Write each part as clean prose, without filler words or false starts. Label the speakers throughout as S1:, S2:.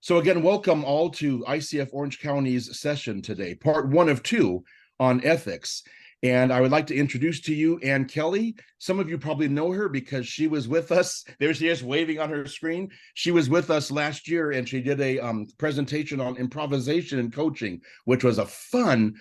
S1: So again, welcome all to ICF Orange County's session today, part one of two on ethics. And I would like to introduce to you Ann Kelly. Some of you probably know her because she was with us. There she is waving on her screen. She was with us last year and she did a presentation on improvisation and coaching, which was a fun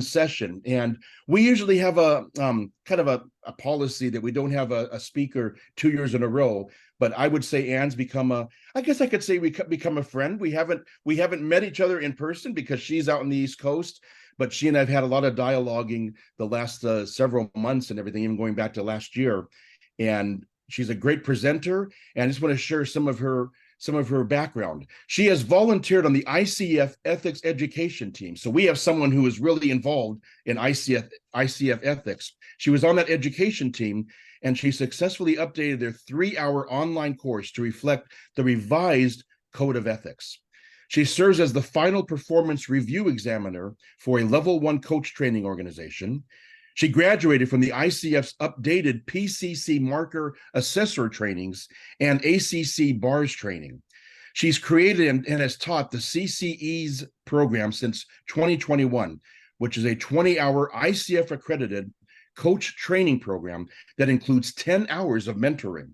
S1: session. And we usually have a kind of a policy that we don't have a speaker 2 years in a row. But I would say Ann's become I guess I could say we become a friend. We haven't met each other in person because she's out on the East Coast, but she and I've had a lot of dialoguing the last several months and everything, even going back to last year. And she's a great presenter. And I just want to share some of her background. She has volunteered on the ICF Ethics Education team. So we have someone who is really involved in ICF Ethics. She was on that education team, and she successfully updated their 3-hour online course to reflect the revised Code of Ethics. She serves as the final performance review examiner for a level 1 coach training organization. She graduated from the ICF's updated PCC marker assessor trainings and ACC bars training. She's created and has taught the CCE's program since 2021, which is a 20-hour ICF accredited coach training program that includes 10 hours of mentoring.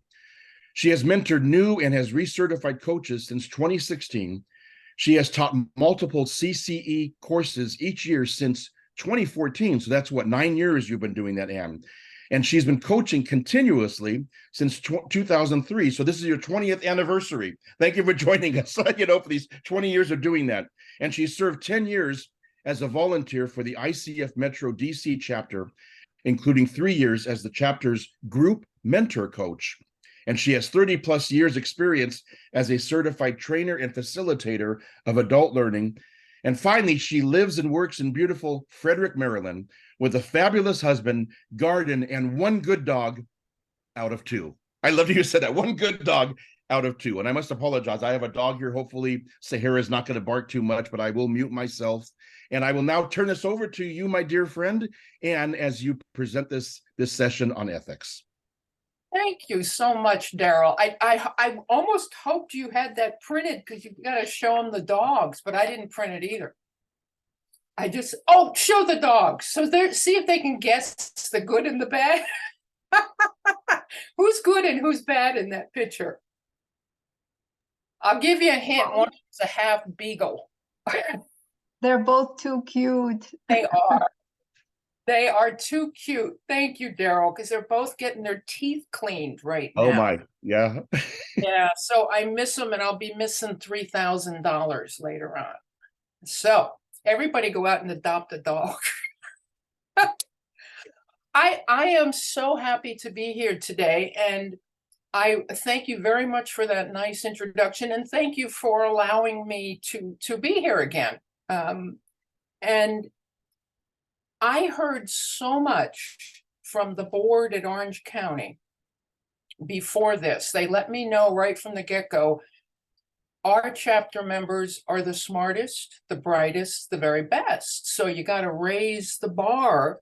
S1: She has mentored new and has recertified coaches since 2016. She has taught multiple CCE courses each year since 2014. So that's what, 9 years you've been doing that, Ann. And she's been coaching continuously since 2003. So this is your 20th anniversary. Thank you for joining us, for these 20 years of doing that. And she served 10 years as a volunteer for the ICF Metro DC chapter, including 3 years as the chapter's group mentor coach. And she has 30 plus years experience as a certified trainer and facilitator of adult learning. And finally, she lives and works in beautiful Frederick, Maryland, with a fabulous husband, garden, and one good dog out of 2. I love that you said that, one good dog out of 2. And I must apologize. I have a dog here. Hopefully Sahara is not going to bark too much, but I will mute myself. And I will now turn this over to you, my dear friend, Ann, as you present this session on ethics.
S2: Thank you so much, Daryl. I almost hoped you had that printed because you've got to show them the dogs, but I didn't print it either. Show the dogs. So see if they can guess the good and the bad. Who's good and who's bad in that picture? I'll give you a hint. One is a half beagle.
S3: They're both too cute.
S2: They are. They are too cute. Thank you, Daryl, because they're both getting their teeth cleaned right now.
S1: Oh my, yeah.
S2: Yeah, so I miss them, and I'll be missing $3,000 later on. So everybody go out and adopt a dog. I am so happy to be here today, and I thank you very much for that nice introduction, and thank you for allowing me to be here again. And I heard so much from the board at Orange County before this. They let me know right from the get-go, our chapter members are the smartest, the brightest, the very best. So you got to raise the bar.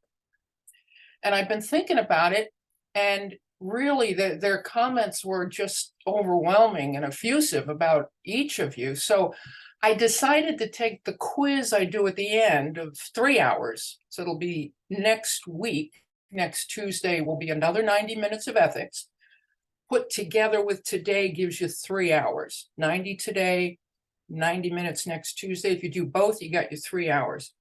S2: And I've been thinking about it, and really their comments were just overwhelming and effusive about each of you. So I decided to take the quiz I do at the end of 3 hours. So it'll be next week. Next Tuesday will be another 90 minutes of ethics. Put together with today gives you 3 hours. 90 today, 90 minutes next Tuesday. If you do both, you got your 3 hours.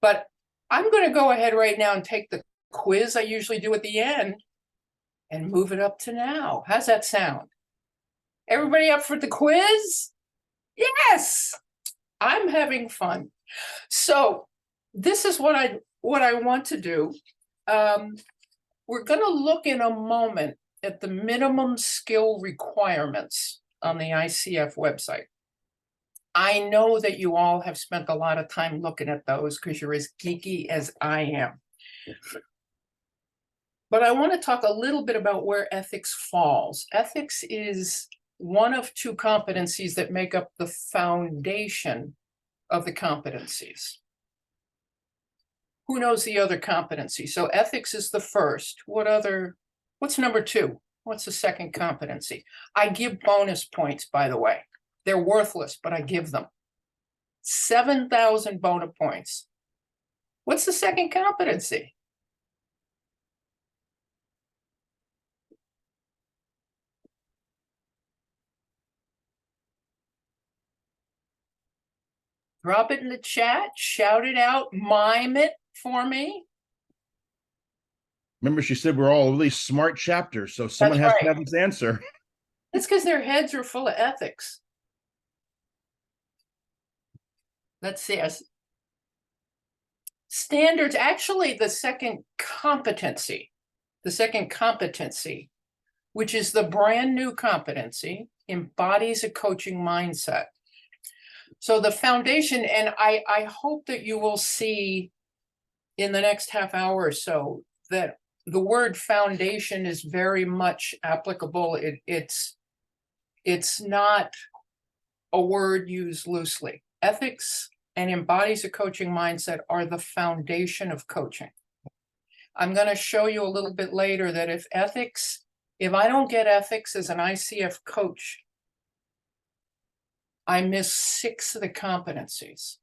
S2: But I'm going to go ahead right now and take the quiz I usually do at the end and move it up to now. How's that sound? Everybody up for the quiz? Yes, I'm having fun. So this is what I want to do. We're going to look in a moment at the minimum skill requirements on the ICF website. I know that you all have spent a lot of time looking at those because you're as geeky as I am. But I want to talk a little bit about where ethics falls. Ethics is one of 2 competencies that make up the foundation of the competencies. Who knows the other competency? So ethics is the first. What's number 2? What's the second competency? I give bonus points, by the way. They're worthless, but I give them 7,000 bonus points. What's the second competency? Drop it in the chat, shout it out, mime it for me.
S1: Remember, she said we're all really smart chapters, so someone has to have this answer.
S2: It's because their heads are full of ethics. Let's see. Standards, actually, the second competency, which is the brand new competency, embodies a coaching mindset. So the foundation, and I hope that you will see in the next half hour or so that the word foundation is very much applicable. It's not a word used loosely. Ethics and embodies a coaching mindset are the foundation of coaching. I'm going to show you a little bit later that if I don't get ethics as an ICF coach, I miss 6 of the competencies.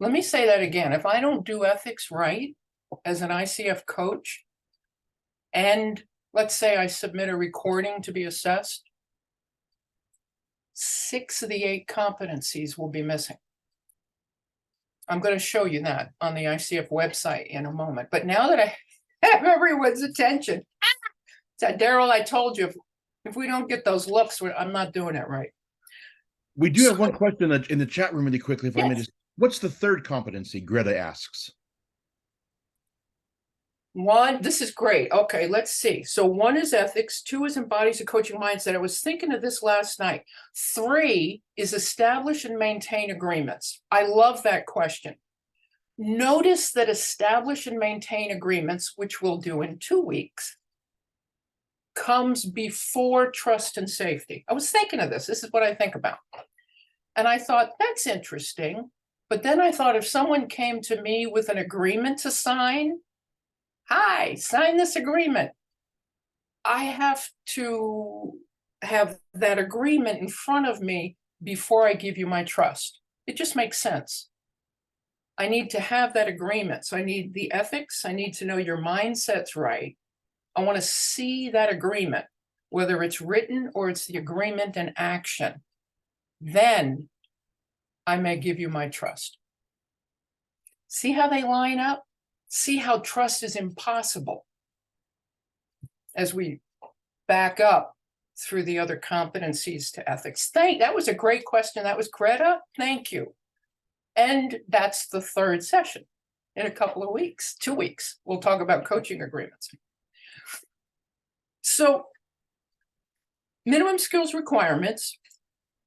S2: Let me say that again. If I don't do ethics right as an ICF coach, and let's say I submit a recording to be assessed, 6 of the 8 competencies will be missing. I'm going to show you that on the ICF website in a moment. But now that I have everyone's attention, Daryl, I told you, if we don't get those looks, I'm not doing it right.
S1: We do have one question in the chat room really quickly, if I may just. What's the third competency? Greta asks.
S2: 1, this is great. Okay, let's see. So 1 is ethics, 2 is embodies a coaching mindset. I was thinking of this last night. 3 is establish and maintain agreements. I love that question. Notice that establish and maintain agreements, which we'll do in 2 weeks, comes before trust and safety. I was thinking of this. This is what I think about. And I thought, that's interesting. But then I thought, if someone came to me with an agreement to sign, hi, sign this agreement. I have to have that agreement in front of me before I give you my trust. It just makes sense. I need to have that agreement. So I need the ethics. I need to know your mindset's right. I want to see that agreement, whether it's written or it's the agreement in action. Then I may give you my trust. See how they line up? See how trust is impossible as we back up through the other competencies to ethics. That was a great question. That was Greta. Thank you. And that's the 3rd session in a couple of weeks, 2 weeks. We'll talk about coaching agreements. So minimum skills requirements.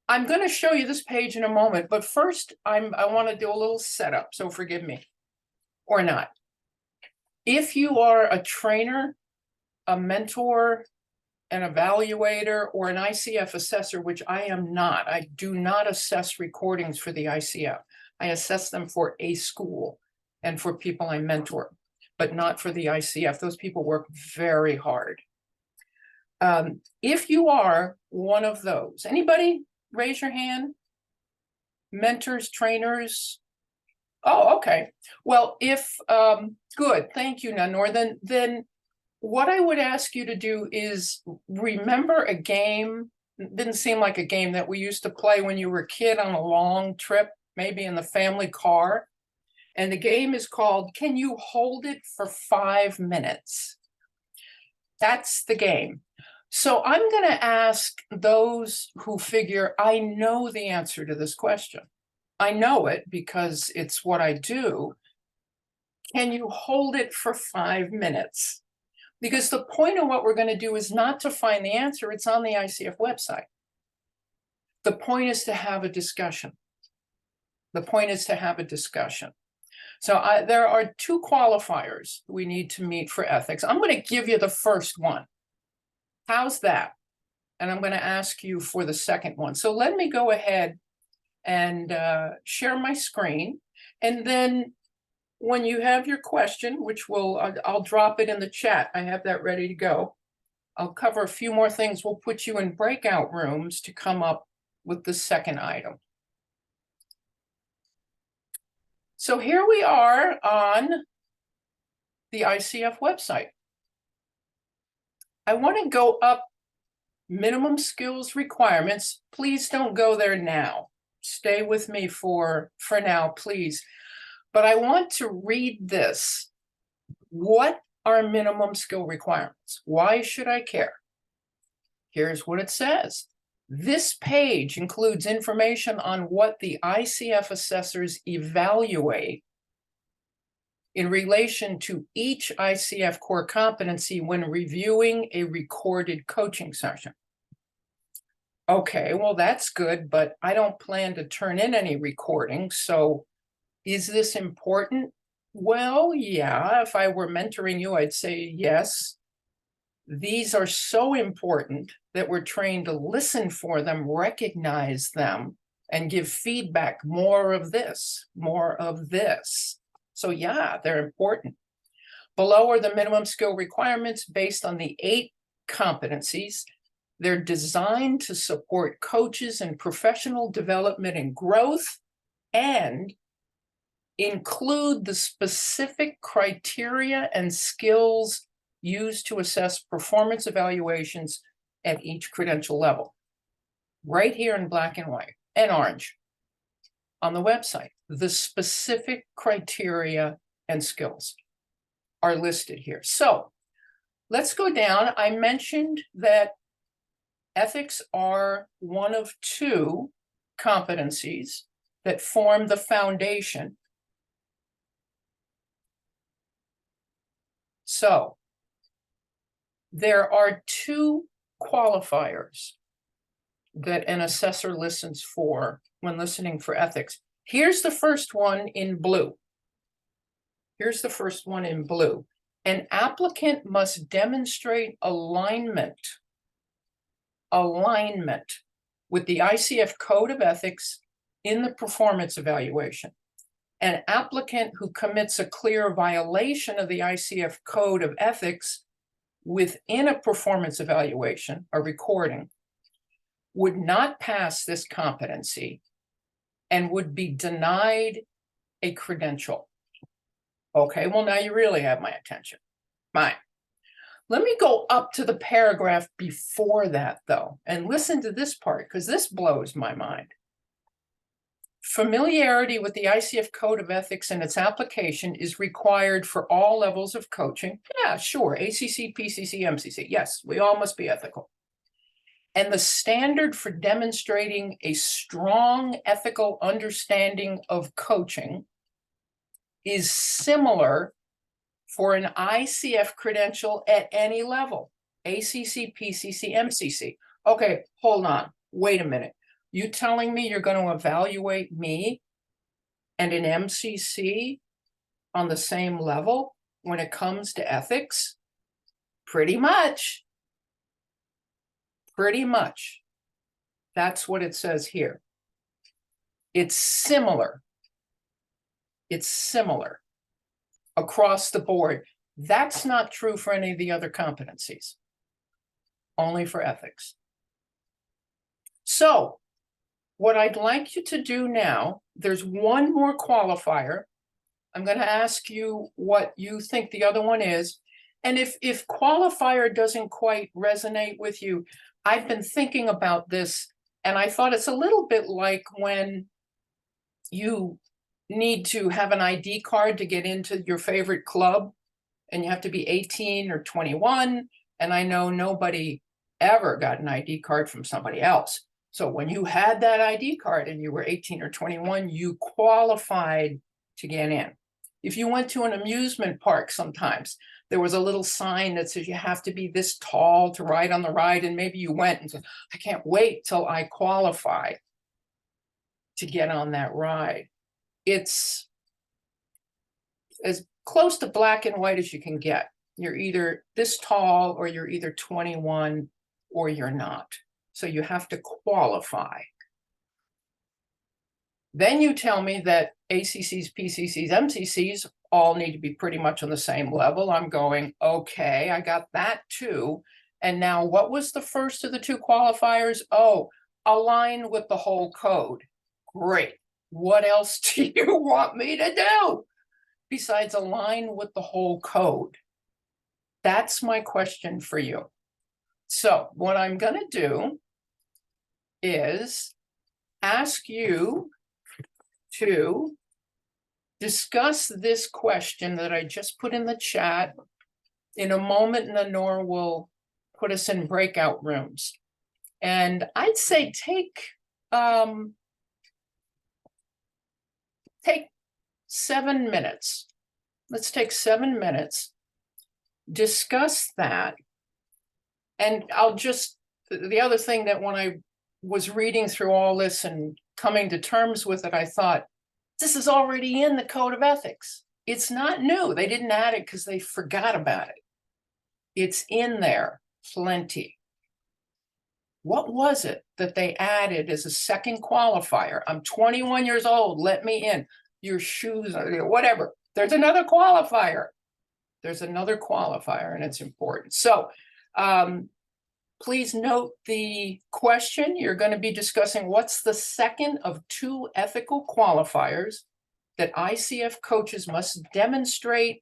S2: I'm going to show you this page in a moment, but first I want to do a little setup, so forgive me, or not. If you are a trainer, a mentor, an evaluator, or an ICF assessor, which I am not, I do not assess recordings for the ICF. I assess them for a school and for people I mentor, but not for the ICF. Those people work very hard. If you are one of those, anybody raise your hand? Mentors, trainers? Oh, okay. Well, if, good, thank you, Nanor. Then what I would ask you to do is remember a game. It didn't seem like a game that we used to play when you were a kid on a long trip, maybe in the family car. And the game is called, Can You Hold It for 5 minutes? That's the game. So I'm going to ask those who figure, I know the answer to this question. I know it because it's what I do. Can you hold it for 5 minutes? Because the point of what we're going to do is not to find the answer. It's on the ICF website. The point is to have a discussion. The point is to have a discussion. So there are 2 qualifiers we need to meet for ethics. I'm going to give you the first one. How's that? And I'm going to ask you for the second one. So let me go ahead and share my screen. And then when you have your question, which I'll drop it in the chat. I have that ready to go. I'll cover a few more things. We'll put you in breakout rooms to come up with the second item. So here we are on the ICF website. I want to go up minimum skills requirements. Please don't go there now. Stay with me for now, please. But I want to read this. What are minimum skill requirements? Why should I care? Here's what it says. This page includes information on what the ICF assessors evaluate in relation to each ICF core competency when reviewing a recorded coaching session. Okay, well, that's good, but I don't plan to turn in any recordings. So is this important? Well, yeah, if I were mentoring you, I'd say yes. These are so important that we're trained to listen for them, recognize them, and give feedback. More of this, more of this. So yeah, they're important. Below are the minimum skill requirements based on the 8 competencies. They're designed to support coaches in professional development and growth and include the specific criteria and skills used to assess performance evaluations at each credential level. Right here in black and white and orange on the website, the specific criteria and skills are listed here. So let's go down. I mentioned that ethics are one of 2 competencies that form the foundation. So there are 2 qualifiers that an assessor listens for when listening for ethics. Here's the first one in blue. Here's the first one in blue. An applicant must demonstrate alignment with the ICF Code of Ethics in the performance evaluation. An applicant who commits a clear violation of the ICF Code of Ethics within a performance evaluation, a recording, would not pass this competency and would be denied a credential. Okay, well, now you really have my attention. Fine. Let me go up to the paragraph before that, though, and listen to this part, because this blows my mind. Familiarity with the ICF Code of Ethics and its application is required for all levels of coaching. Yeah, sure, ACC, PCC, MCC. Yes, we all must be ethical. And the standard for demonstrating a strong ethical understanding of coaching is similar for an ICF credential at any level, ACC, PCC, MCC. Okay, hold on, wait a minute. You telling me you're going to evaluate me and an MCC on the same level when it comes to ethics? Pretty much. Pretty much. That's what it says here. It's similar. It's similar across the board. That's not true for any of the other competencies, only for ethics. So what I'd like you to do now, there's one more qualifier. I'm going to ask you what you think the other one is. And if qualifier doesn't quite resonate with you, I've been thinking about this, and I thought it's a little bit like when you need to have an ID card to get into your favorite club, and you have to be 18 or 21. And I know nobody ever got an ID card from somebody else. So when you had that ID card and you were 18 or 21, you qualified to get in. If you went to an amusement park sometimes, there was a little sign that says you have to be this tall to ride on the ride, and maybe you went and said, I can't wait till I qualify to get on that ride. It's as close to black and white as you can get. You're either this tall or you're either 21 or you're not. So you have to qualify. Then you tell me that ACCs, PCCs, MCCs all need to be pretty much on the same level. I'm going, okay, I got that too. And now what was the first of the 2 qualifiers? Oh, align with the whole code. Great. What else do you want me to do besides align with the whole code? That's my question for you. So what I'm going to do is ask you to discuss this question that I just put in the chat. In a moment, Nanor will put us in breakout rooms. And I'd say take 7 minutes. Let's take 7 minutes, discuss that. And I'll just, the other thing that when I was reading through all this and coming to terms with it, I thought, this is already in the Code of Ethics. It's not new. They didn't add it because they forgot about it. It's in there, plenty. What was it that they added as a second qualifier? I'm 21 years old, let me in. Your shoes, whatever. There's another qualifier. There's another qualifier, and it's important. So please note the question. You're going to be discussing what's the second of 2 ethical qualifiers that ICF coaches must demonstrate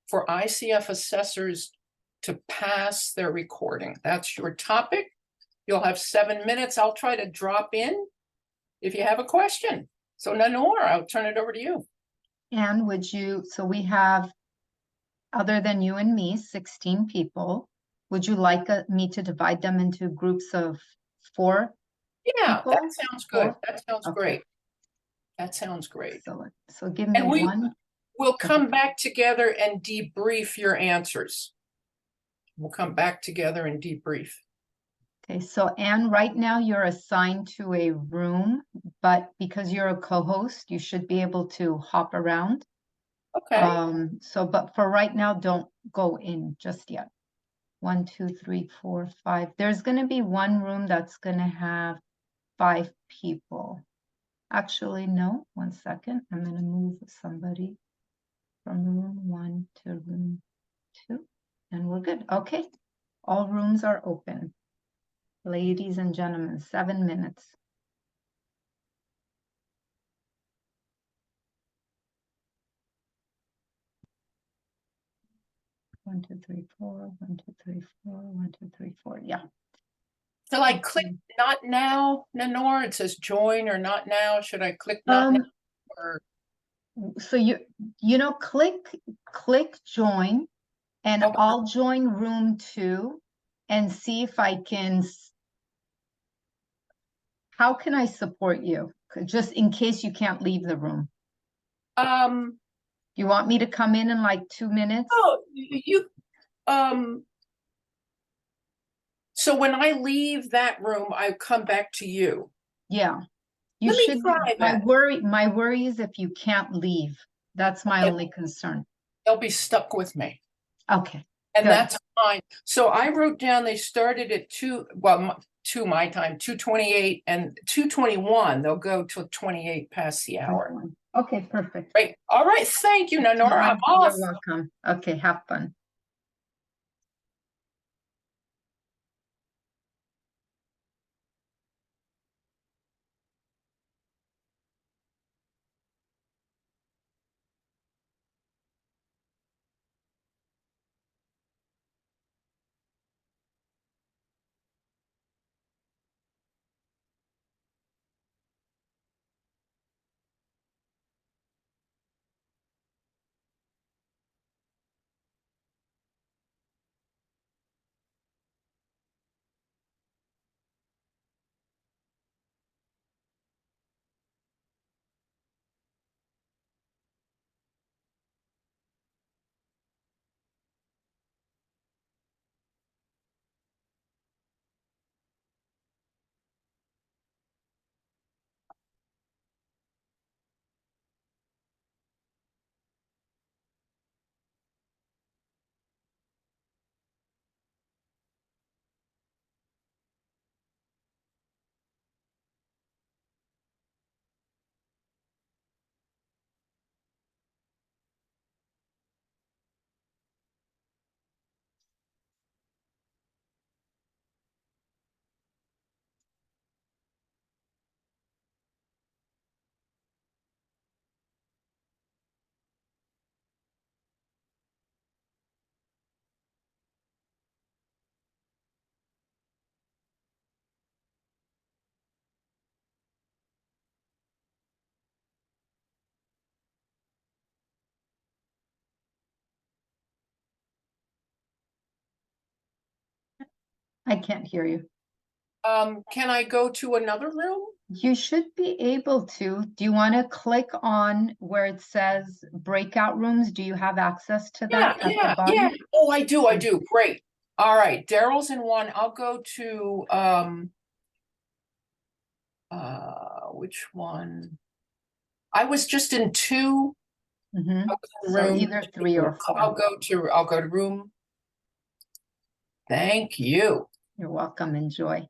S2: for ICF assessors to pass their recording. That's your topic. You'll have 7 minutes. I'll try to drop in if you have a question. So Nanor, I'll turn it over to you.
S3: And would you, so we have, other than you and me, 16 people. Would you like me to divide them into groups of 4?
S2: Yeah,
S3: people?
S2: that sounds good.
S3: 4?
S2: That sounds
S3: Okay.
S2: great. That sounds great.
S3: So give me
S2: And
S3: one.
S2: we'll come back together and debrief your answers. We'll come back together and debrief.
S3: Okay, so Anne, right now you're assigned to a room, but because you're a co-host, you should be able to hop around.
S2: Okay.
S3: But for right now, don't go in just yet. 1, 2, 3, 4, 5. There's going to be one room that's going to have 5 people. Actually, no, 1 second. I'm going to move somebody from room 1 to room 2, and we're good. Okay, all rooms are open. Ladies and gentlemen, 7 minutes. One, two, three, four. 1, 2, 3, 4. 1, 2, 3, 4. Yeah.
S2: So I click not now, Nanor? It says join or not now. Should I click not now? Or
S3: So click join, and
S2: Okay.
S3: I'll join room 2 and see if I can. How can I support you? Just in case you can't leave the room. You want me to come in like 2 minutes?
S2: Oh, so when I leave that room, I come back to you.
S3: Yeah. You
S2: Let me
S3: should.
S2: try that.
S3: My worry is if you can't leave. That's my only concern.
S2: They'll be stuck with me.
S3: Okay.
S2: And
S3: good.
S2: that's fine. So I wrote down they started at 2 my time, 2:28 and 2:21. They'll go till 28 past the hour.
S3: Okay, perfect.
S2: Great. All right. Thank you, Nanor. I'm off.
S3: You're welcome. Okay, have fun. I can't hear you.
S2: Can I go to another room?
S3: You should be able to. Do you want to click on where it says breakout rooms? Do you have access to
S2: Yeah,
S3: that at the
S2: yeah,
S3: bottom?
S2: yeah. Oh, I do. Great. All right, Daryl's in one. I'll go to which one? I was just in two
S3: Mhm. So
S2: room.
S3: either 3 or 4.
S2: I'll go to room. Thank you.
S3: You're welcome. Enjoy.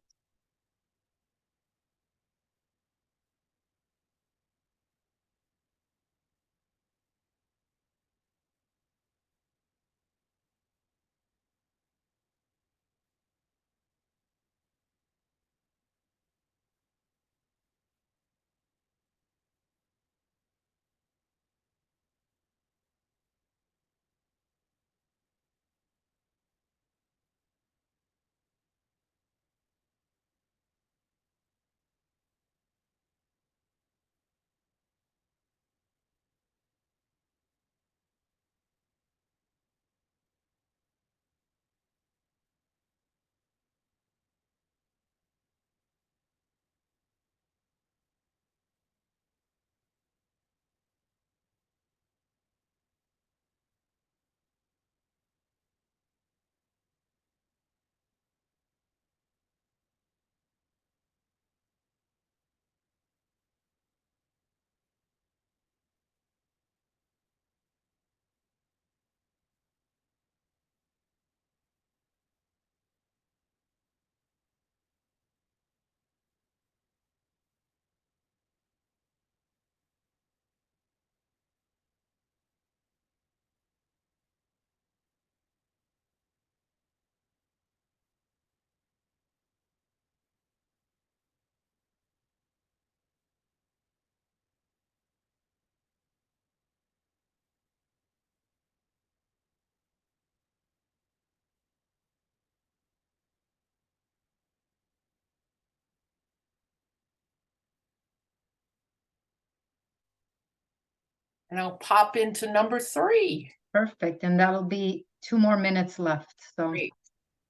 S2: And I'll pop into number 3.
S3: Perfect. And that'll be 2 more minutes left. So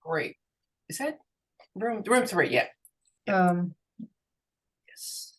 S2: Great. Is that room 3? Yeah.
S3: um
S2: Yes.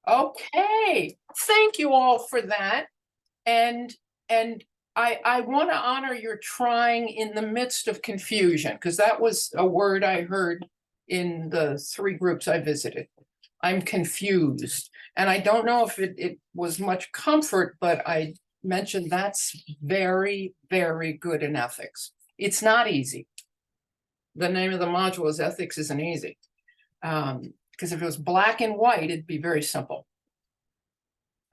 S2: Okay. Thank you all for that. And I want to honor your trying in the midst of confusion, because that was a word I heard in the 3 groups I visited. I'm confused. And I don't know if it was much comfort, but I mentioned that's very, very good in ethics. It's not easy. The name of the module is Ethics Isn't Easy. Because if it was black and white, it'd be very simple.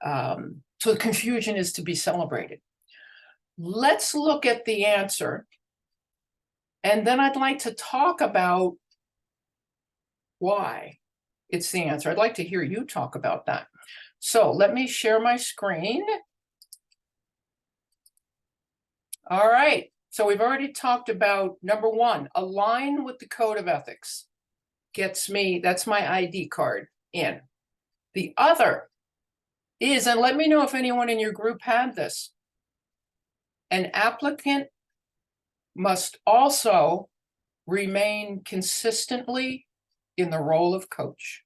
S2: So the confusion is to be celebrated. Let's look at the answer. And then I'd like to talk about why it's the answer. I'd like to hear you talk about that. So let me share my screen. All right. So we've already talked about number 1, align with the code of ethics. Gets me, that's my ID card in. The other is, and let me know if anyone in your group had this, an applicant must also remain consistently in the role of coach.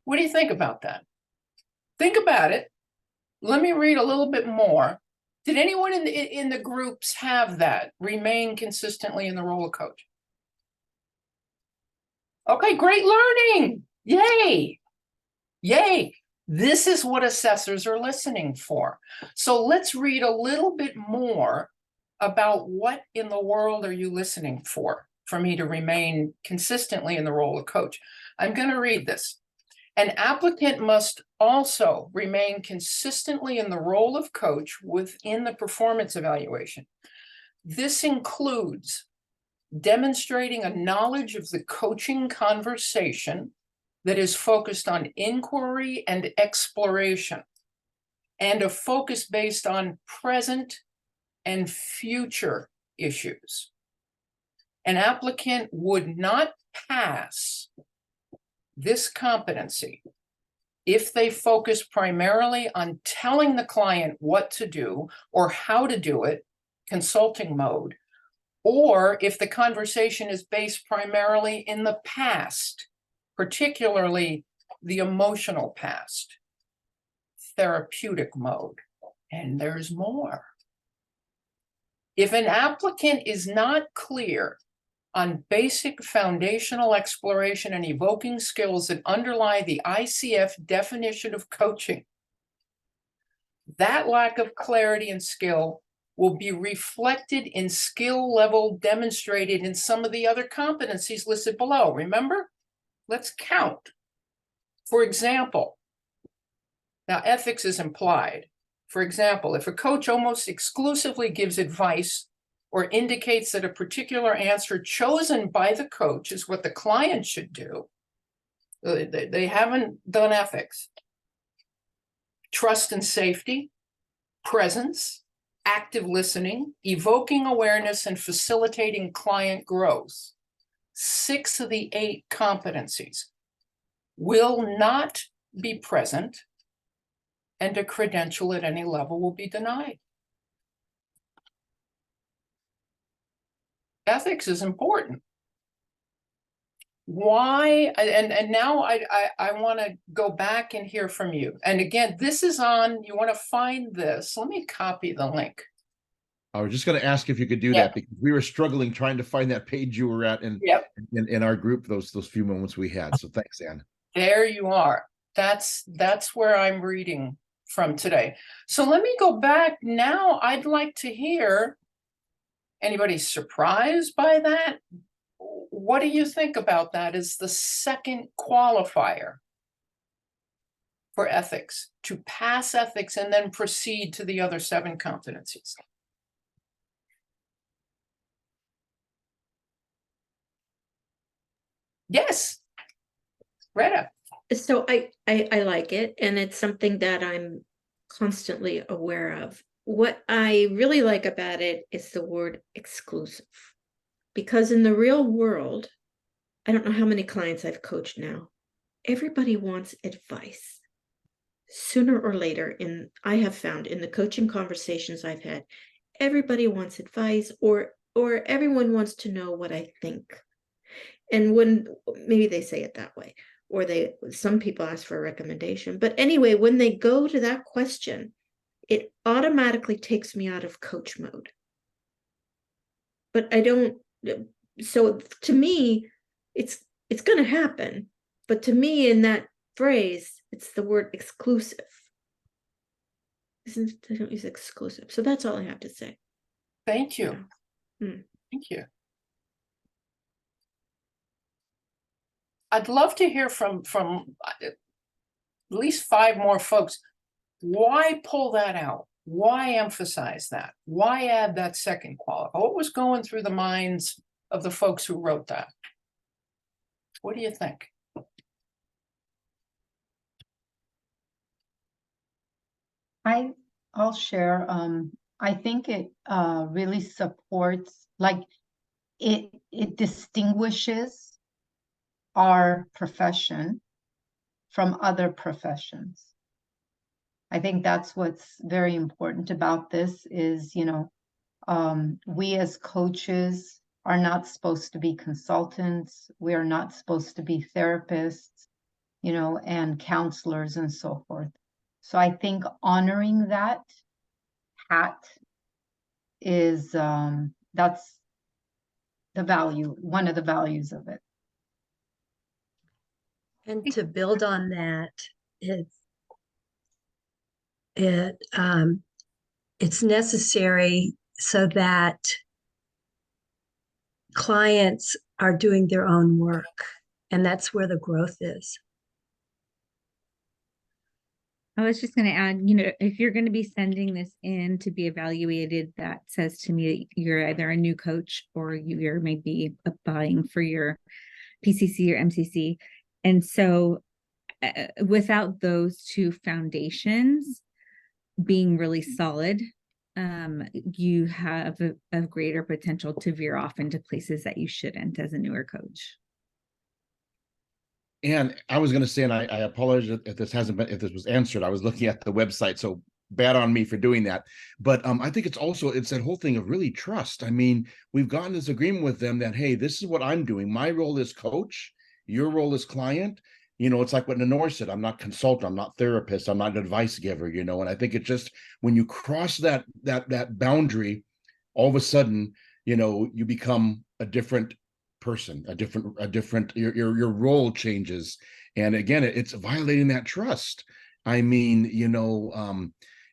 S2: What do you think about that? Think about it. Let me read a little bit more. Did anyone in the groups have that? Remain consistently in the role of coach. Okay, great learning. Yay. Yay. This is what assessors are listening for. So let's read a little bit more about what in the world are you listening for me to remain consistently in the role of coach. I'm going to read this. An applicant must also remain consistently in the role of coach within the performance evaluation. This includes demonstrating a knowledge of the coaching conversation that is focused on inquiry and exploration, and a focus based on present and future issues. An applicant would not pass this competency if they focus primarily on telling the client what to do or how to do it, consulting mode, or if the conversation is based primarily in the past, particularly the emotional past, therapeutic mode, and there's more. If an applicant is not clear on basic foundational exploration and evoking skills that underlie the ICF definition of coaching, that lack of clarity and skill will be reflected in skill level demonstrated in some of the other competencies listed below. Remember? Let's count. For example, now ethics is implied. For example, if a coach almost exclusively gives advice or indicates that a particular answer chosen by the coach is what the client should do, they haven't done ethics. Trust and safety, presence, active listening, evoking awareness, and facilitating client growth. 6 of the 8 competencies will not be present, and a credential at any level will be denied. Ethics is important. Why? And now I want to go back and hear from you. And again, this is on, you want to find this. Let me copy the link.
S1: I was just going to ask if you could do that, because we were struggling trying to find that page you were at in our group those few moments we had. So thanks, Ann.
S2: There you are. That's where I'm reading from today. So let me go back now. I'd like to hear, anybody surprised by that? What do you think about that as the second qualifier for ethics, to pass ethics and then proceed to the other 7 competencies? Yes, Retta.
S4: So I like it, and it's something that I'm constantly aware of. What I really like about it is the word exclusive, because in the real world, I don't know how many clients I've coached now. Everybody wants advice. Sooner or later, I have found in the coaching conversations I've had, everybody wants advice, or everyone wants to know what I think. And when maybe they say it that way, or some people ask for a recommendation. But anyway, when they go to that question, it automatically takes me out of coach mode. But I don't, so to me, it's going to happen. But to me, in that phrase, it's the word exclusive. I don't use exclusive. So that's all I have to say.
S2: Thank you. Thank you. I'd love to hear from at least 5 more folks. Why pull that out? Why emphasize that? Why add that second qualifier? What was going through the minds of the folks who wrote that? What do you think?
S3: I'll share. I think it really supports, like it distinguishes our profession from other professions. I think that's what's very important about this is, we as coaches are not supposed to be consultants. We are not supposed to be therapists, and counselors and so forth. So I think honoring that, hat is, that's the value, one of the values of it.
S5: And to build on that, it's necessary so that clients are doing their own work, and that's where the growth is.
S6: I was just going to add, if you're going to be sending this in to be evaluated, that says to me that you're either a new coach or you're maybe applying for your PCC or MCC. And so without those two foundations being really solid, you have a greater potential to veer off into places that you shouldn't as a newer coach.
S1: And I was going to say, and I apologize if this was answered. I was looking at the website, so bad on me for doing that. But I think it's that whole thing of really trust. I mean, we've gotten this agreement with them that, hey, this is what I'm doing. My role is coach. Your role is client. It's like what Nenor said. I'm not consultant. I'm not therapist. I'm not an advice giver. And I think it just, when you cross that boundary, all of a sudden, you become a different person, a different your role changes. And again, it's violating that trust. I mean,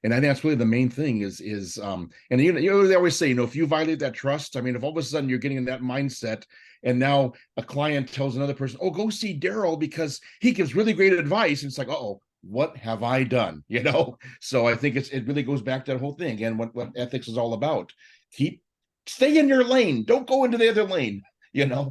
S1: and I think that's really the main thing is and they always say, if you violate that trust, I mean, if all of a sudden you're getting in that mindset and now a client tells another person, oh, go see Daryl because he gives really great advice, and it's like, uh-oh, what have I done? So I think it really goes back to that whole thing and what ethics is all about. Stay in your lane, don't go into the other lane.
S7: Yeah,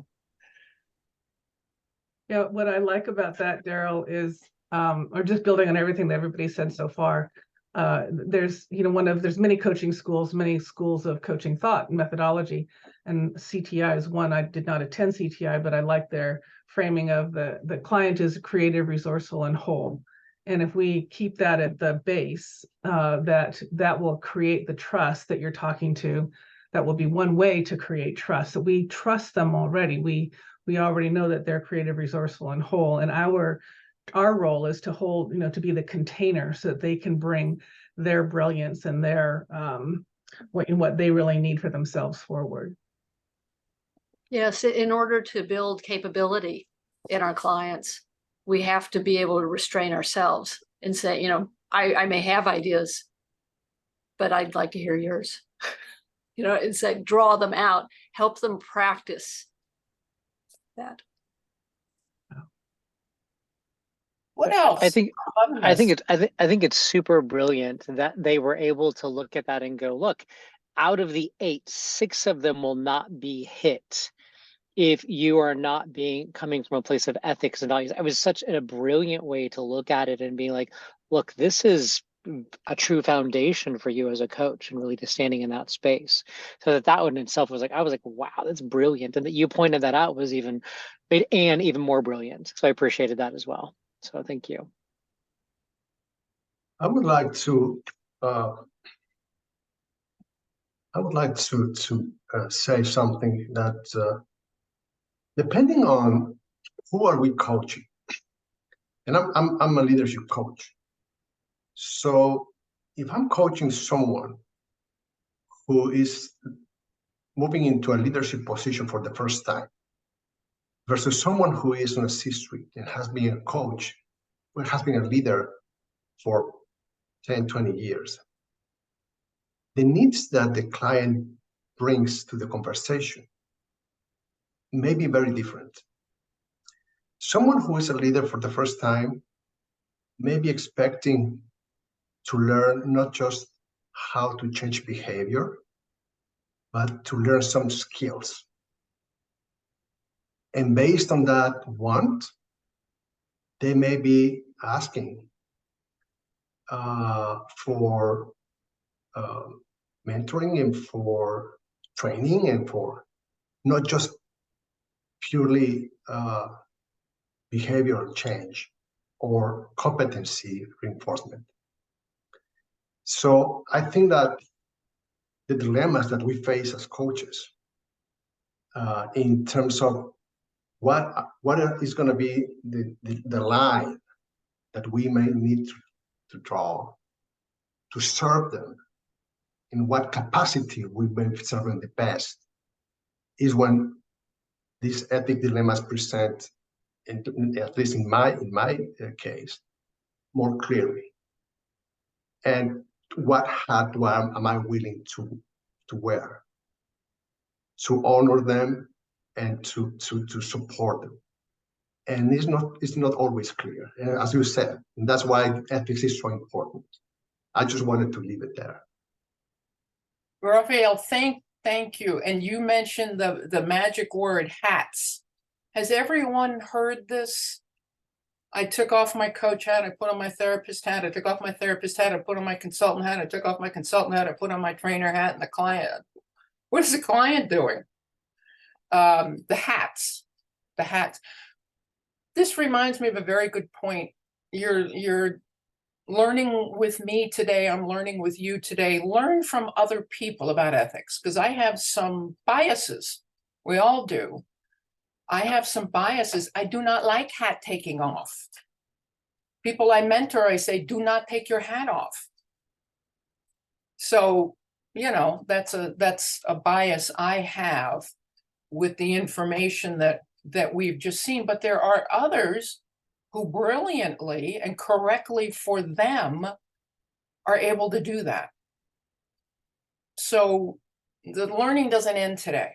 S7: what I like about that, Daryl, is or just building on everything that everybody said so far. There's many coaching schools, many schools of coaching thought and methodology, and CTI is one. I did not attend CTI, but I like their framing of the client is creative, resourceful, and whole. And if we keep that at the base, that will create the trust that you're talking to. That will be one way to create trust. So we trust them already. We already know that they're creative, resourceful, and whole. And our role is to hold, to be the container so that they can bring their brilliance and their what they really need for themselves forward.
S8: Yes, in order to build capability in our clients, we have to be able to restrain ourselves and say, I may have ideas, but I'd like to hear yours. And say, draw them out, help them practice that.
S2: What else?
S9: I think it's super brilliant that they were able to look at that and go, look, out of the 8, 6 of them will not be hit if you are not coming from a place of ethics and values. It was such a brilliant way to look at it and be like, look, this is a true foundation for you as a coach and really just standing in that space. So that one in itself was like, I was like, wow, that's brilliant. And that you pointed that out was even more brilliant. So I appreciated that as well. So thank you.
S10: I would like to say something that depending on who are we coaching, and I'm a leadership coach. So if I'm coaching someone who is moving into a leadership position for the first time versus someone who is in a C-suite and has been a coach, or has been a leader for 10, 20 years, the needs that the client brings to the conversation may be very different. Someone who is a leader for the first time may be expecting to learn not just how to change behavior, but to learn some skills. And based on that want, they may be asking for mentoring and for training and for not just purely behavioral change or competency reinforcement. So I think that the dilemmas that we face as coaches in terms of what is going to be the line that we may need to draw to serve them in what capacity we've been serving in the past, is when these ethic dilemmas present, at least in my case, more clearly. And what hat am I willing to wear to honor them and to support them? And it's not always clear, as you said. And that's why ethics is so important. I just wanted to leave it there.
S2: Rafael, thank you. And you mentioned the magic word, hats. Has everyone heard this? I took off my coach hat, I put on my therapist hat, I took off my therapist hat, I put on my consultant hat, I took off my consultant hat, I put on my trainer hat, and the client. What is the client doing? The hats. This reminds me of a very good point. You're learning with me today, I'm learning with you today. Learn from other people about ethics, because I have some biases. We all do. I have some biases. I do not like hat taking off. People I mentor, I say, do not take your hat off. So, you know, that's a bias I have with the information that we've just seen. But there are others who brilliantly and correctly for them are able to do that. So the learning doesn't end today.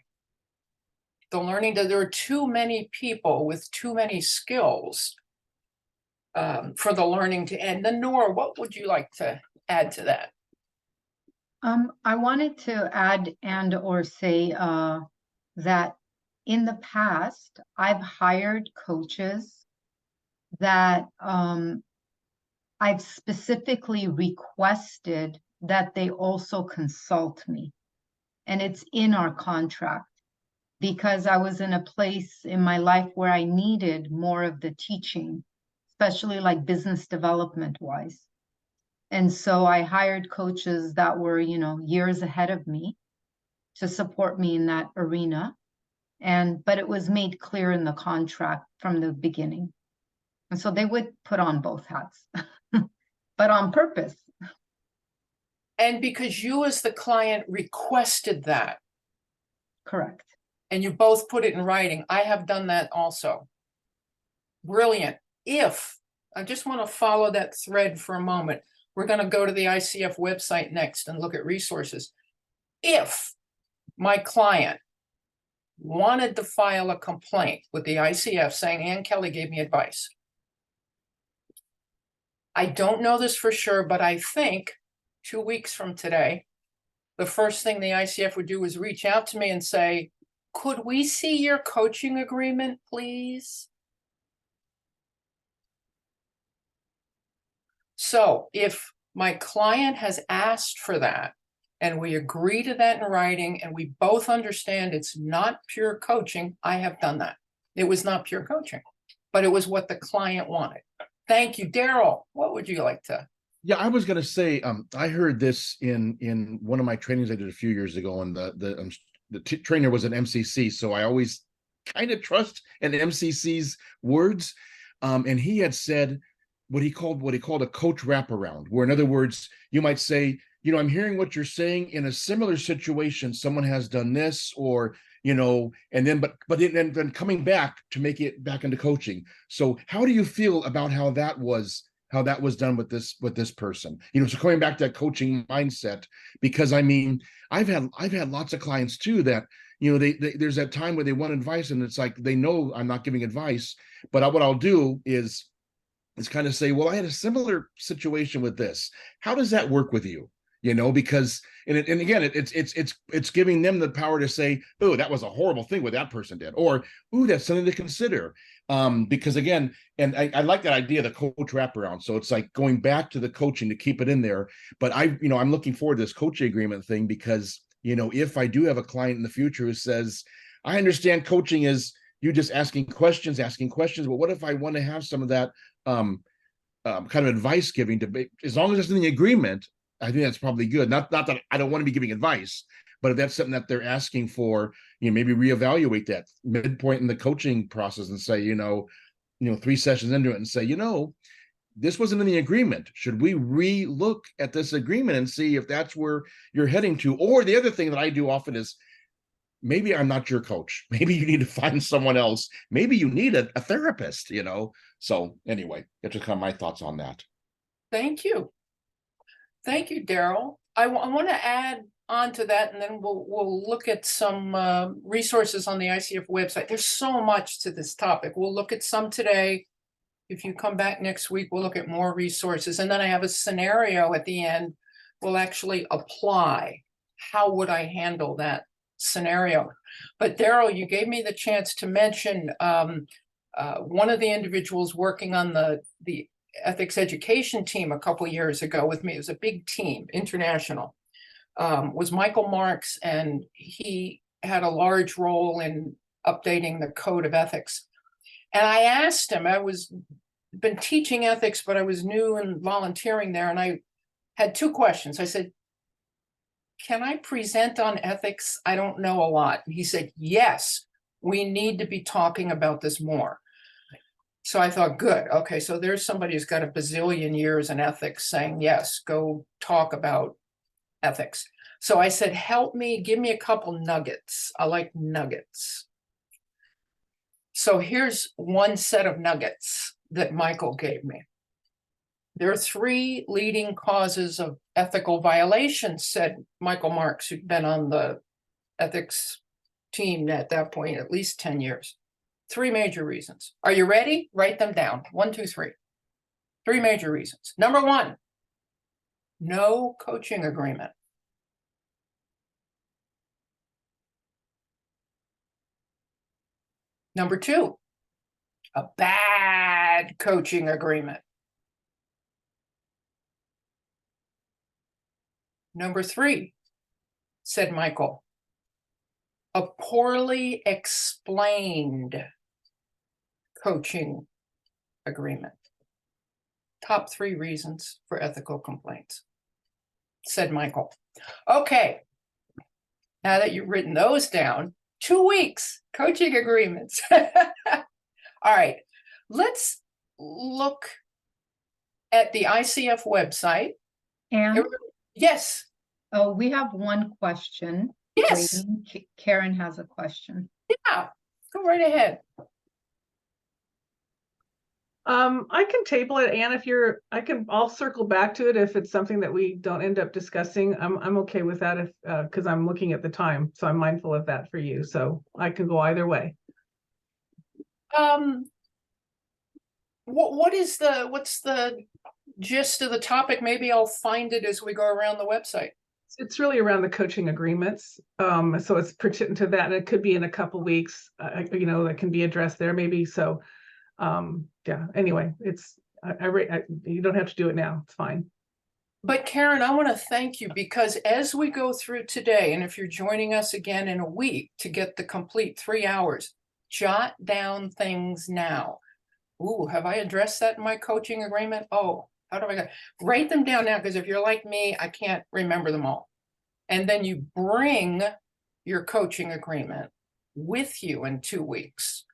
S2: The learning, there are too many people with too many skills for the learning to end. Then Nora, what would you like to add to that?
S3: I wanted to add and or say that in the past, I've hired coaches that I've specifically requested that they also consult me. And it's in our contract, because I was in a place in my life where I needed more of the teaching, especially like business development wise. And so I hired coaches that were, you know, years ahead of me to support me in that arena. But it was made clear in the contract from the beginning. And so they would put on both hats, but on purpose.
S2: And because you as the client requested that.
S3: Correct.
S2: And you both put it in writing. I have done that also. Brilliant. If, I just want to follow that thread for a moment. We're going to go to the ICF website next and look at resources. If my client wanted to file a complaint with the ICF saying Ann Kelly gave me advice, I don't know this for sure, but I think 2 weeks from today, the first thing the ICF would do is reach out to me and say, could we see your coaching agreement, please? So if my client has asked for that, and we agree to that in writing, and we both understand it's not pure coaching, I have done that. It was not pure coaching, but it was what the client wanted. Thank you. Daryl, what would you like to?
S1: Yeah, I was going to say, I heard this in one of my trainings I did a few years ago, and the trainer was an MCC, so I always kind of trust an MCC's words. And he had said what he called a coach wraparound, where in other words, you might say, you know, I'm hearing what you're saying in a similar situation, someone has done this, or, you know, and then, but then coming back to make it back into coaching. So how do you feel about how that was done with this person? You know, so coming back to that coaching mindset, because I mean, I've had lots of clients too that, you know, there's that time where they want advice and it's like, they know I'm not giving advice, but what I'll do is kind of say, well, I had a similar situation with this. How does that work with you? You know, because, and again, it's giving them the power to say, oh, that was a horrible thing what that person did, or, ooh, that's something to consider. Because again, and I like that idea of the coach wraparound. So it's like going back to the coaching to keep it in there. But I'm looking forward to this coaching agreement thing, because, you know, if I do have a client in the future who says, I understand coaching is you just asking questions, but what if I want to have some of that kind of advice giving to, as long as it's in the agreement, I think that's probably good. Not that I don't want to be giving advice, but if that's something that they're asking for, you know, maybe reevaluate that midpoint in the coaching process and say, you know, 3 sessions into it and say, you know, this wasn't in the agreement. Should we re-look at this agreement and see if that's where you're heading to? Or the other thing that I do often is, maybe I'm not your coach. Maybe you need to find someone else. Maybe you need a therapist, you know? So anyway, that's just kind of my thoughts on that.
S2: Thank you. Thank you, Daryl. I want to add on to that, and then we'll look at some resources on the ICF website. There's so much to this topic. We'll look at some today. If you come back next week, we'll look at more resources. And then I have a scenario at the end. We'll actually apply. How would I handle that scenario? But Daryl, you gave me the chance to mention one of the individuals working on the ethics education team a couple years ago with me. It was a big team, international, was Michael Marks, and he had a large role in updating the code of ethics. And I asked him, been teaching ethics, but I was new and volunteering there. And I had two questions. I said, can I present on ethics? I don't know a lot. And he said, yes, we need to be talking about this more. So I thought, good. Okay, so there's somebody who's got a bazillion years in ethics saying, yes, go talk about ethics. So I said, help me, give me a couple nuggets. I like nuggets. So here's one set of nuggets that Michael gave me. There are 3 leading causes of ethical violations, said Michael Marks, who'd been on the ethics team at that point, at least 10 years. 3 major reasons. Are you ready? Write them down. 1, 2, 3. 3 major reasons. Number 1, no coaching agreement. Number 2, a bad coaching agreement. Number 3, said Michael, a poorly explained coaching agreement. Top 3 reasons for ethical complaints, said Michael. Okay, now that you've written those down, 2 weeks, coaching agreements. All right, let's look at the ICF website.
S3: And
S2: yes.
S3: oh, we have one question.
S2: Yes.
S3: Waiting. Karen has a question.
S2: Yeah, go right ahead.
S7: I can table it, Anne, I'll circle back to it if it's something that we don't end up discussing. I'm okay with that if because I'm looking at the time, so I'm mindful of that for you. So I can go either way.
S2: What's the gist of the topic? Maybe I'll find it as we go around the website.
S7: It's really around the coaching agreements. So it's pertinent to that, and it could be in a couple weeks, that can be addressed there maybe. So yeah, anyway, it's you don't have to do it now. It's fine.
S2: But Karen, I want to thank you, because as we go through today, and if you're joining us again in a week to get the complete 3 hours, jot down things now. Ooh, have I addressed that in my coaching agreement? Oh, how do I go? Write them down now, because if you're like me, I can't remember them all. And then you bring your coaching agreement with you in 2 weeks.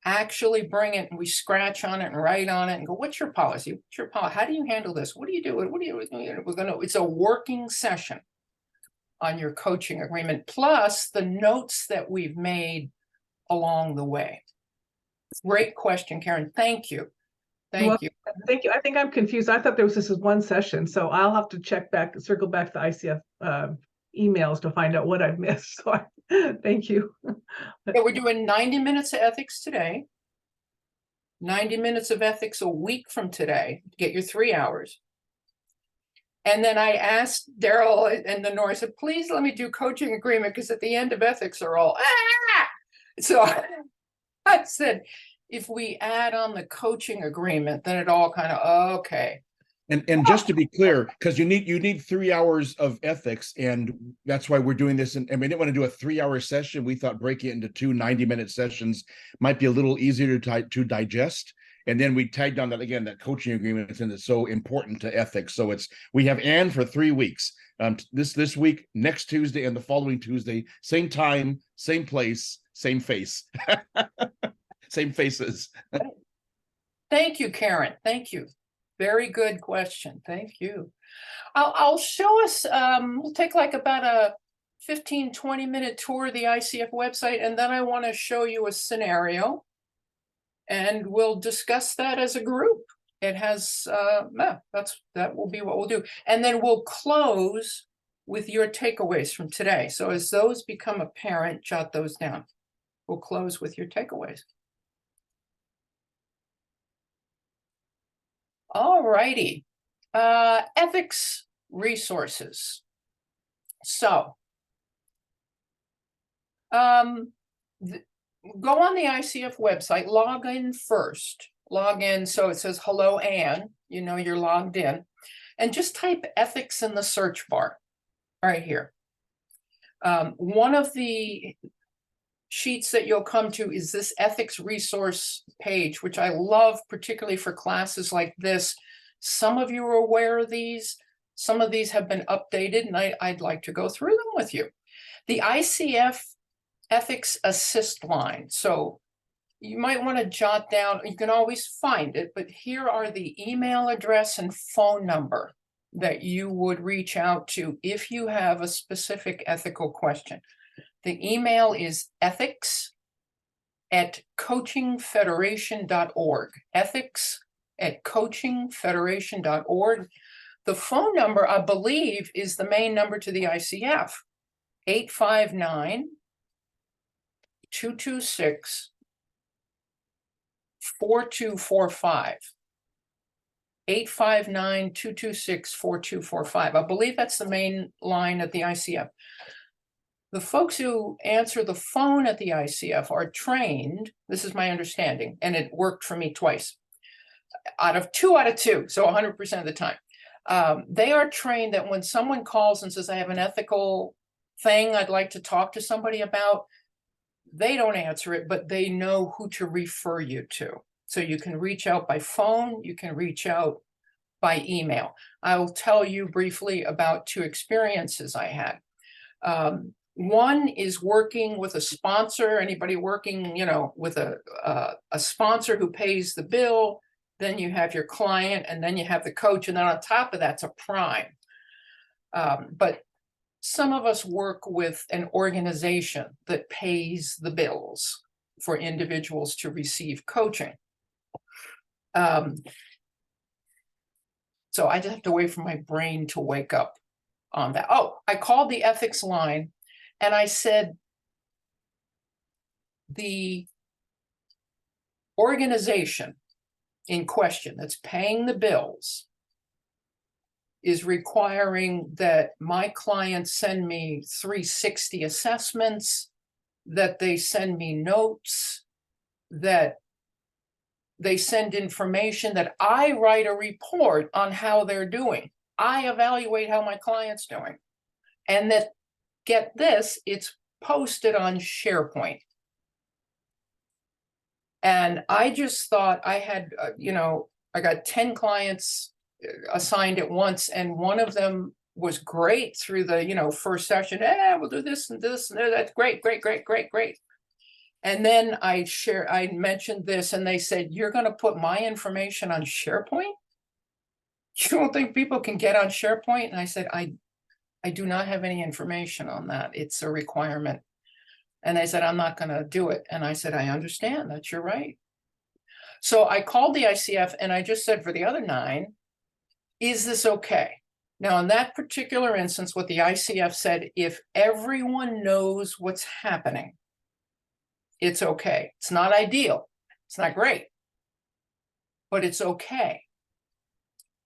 S2: Actually bring it, and we scratch on it and write on it and go, what's your policy? What's your policy? How do you handle this? What do you do? What do you do? It's a working session on your coaching agreement, plus the notes that we've made along the way. Great question, Karen. Thank you. Thank you.
S7: Thank you. I think I'm confused. I thought this was one session, so I'll have to circle back to the ICF emails to find out what I've missed. So thank you.
S2: Yeah, we're doing 90 minutes of ethics today, 90 minutes of ethics a week from today to get your 3 hours. And then I asked Daryl and the North, I said, please let me do coaching agreement, because at the end of ethics are all, So I said, if we add on the coaching agreement, then it all kind of, okay.
S1: And just to be clear, because you need 3 hours of ethics, and that's why we're doing this. And we didn't want to do a 3-hour session. We thought breaking it into 2 90-minute sessions might be a little easier to digest. And then we tagged on that again, that coaching agreement, and it's so important to ethics. So we have Anne for 3 weeks. This week, next Tuesday, and the following Tuesday, same time, same place, same face, same faces.
S2: Thank you, Karen. Thank you. Very good question. Thank you. I'll show us, we'll take like about a 15, 20-minute tour of the ICF website, and then I want to show you a scenario. And we'll discuss that as a group. It has, that will be what we'll do. And then we'll close with your takeaways from today. So as those become apparent, jot those down. We'll close with your takeaways. All righty. Ethics resources. So, go on the ICF website, log in first. Log in, so it says, hello, Anne, you know you're logged in. And just type ethics in the search bar right here. One of the sheets that you'll come to is this ethics resource page, which I love, particularly for classes like this. Some of you are aware of these. Some of these have been updated, and I'd like to go through them with you. The ICF Ethics Assist line. So you might want to jot down, you can always find it, but here are the email address and phone number that you would reach out to if you have a specific ethical question. The email is ethics@coachingfederation.org. ethics@coachingfederation.org. The phone number, I believe, is the main number to the ICF, 859-226-4245. 859-226-4245. I believe that's the main line at the ICF. The folks who answer the phone at the ICF are trained, this is my understanding, and it worked for me twice, two out of two, so 100% of the time. They are trained that when someone calls and says, I have an ethical thing I'd like to talk to somebody about, they don't answer it, but they know who to refer you to. So you can reach out by phone, you can reach out by email. I'll tell you briefly about two experiences I had. One is working with a sponsor, anybody working, with a sponsor who pays the bill, then you have your client, and then you have the coach, and then on top of that's a prime. But some of us work with an organization that pays the bills for individuals to receive coaching. So I just have to wait for my brain to wake up on that. Oh, I called the ethics line and I said, the organization in question that's paying the bills is requiring that my clients send me 360 assessments, that they send me notes, that they send information, that I write a report on how they're doing. I evaluate how my client's doing. And that, get this, it's posted on SharePoint. And I just thought I had, I got 10 clients assigned at once, and one of them was great through the, first session. We'll do this and this, and that's great, great, great, great, great. And then I mentioned this, and they said, you're going to put my information on SharePoint? You don't think people can get on SharePoint? And I said, I do not have any information on that. It's a requirement. And they said, I'm not going to do it. And I said, I understand that, you're right. So I called the ICF and I just said, for the other 9, is this okay? Now, in that particular instance, what the ICF said, if everyone knows what's happening, it's okay. It's not ideal. It's not great, but it's okay.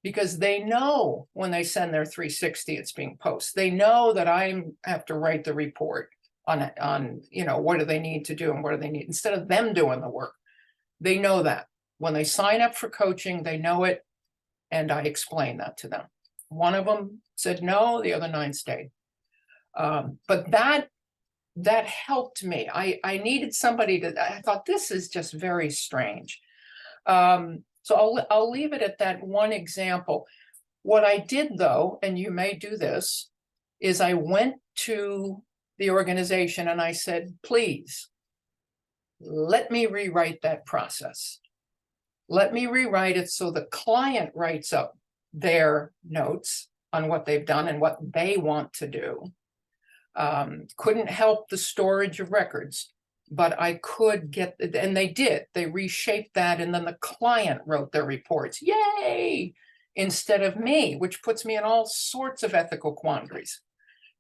S2: Because they know when they send their 360, it's being posted. They know that I have to write the report on what do they need to do and what do they need, instead of them doing the work. They know that. When they sign up for coaching, they know it, and I explain that to them. One of them said no, the other 9 stayed. But that helped me. I needed somebody I thought, this is just very strange. So I'll leave it at that one example. What I did, though, and you may do this, is I went to the organization and I said, please, let me rewrite that process. Let me rewrite it so the client writes up their notes on what they've done and what they want to do. Couldn't help the storage of records, but I could get, and they did, they reshaped that, and then the client wrote their reports, yay, instead of me, which puts me in all sorts of ethical quandaries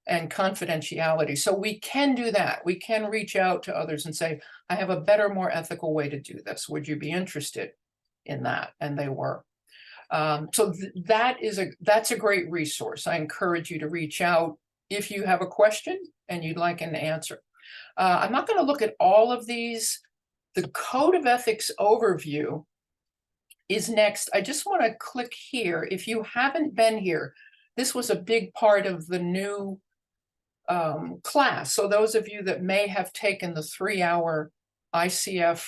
S2: and confidentiality. So we can do that. We can reach out to others and say, I have a better, more ethical way to do this. Would you be interested in that? And they were. So that's a great resource. I encourage you to reach out if you have a question and you'd like an answer. I'm not going to look at all of these. The Code of Ethics overview is next. I just want to click here. If you haven't been here, this was a big part of the new class. So those of you that may have taken the 3-hour ICF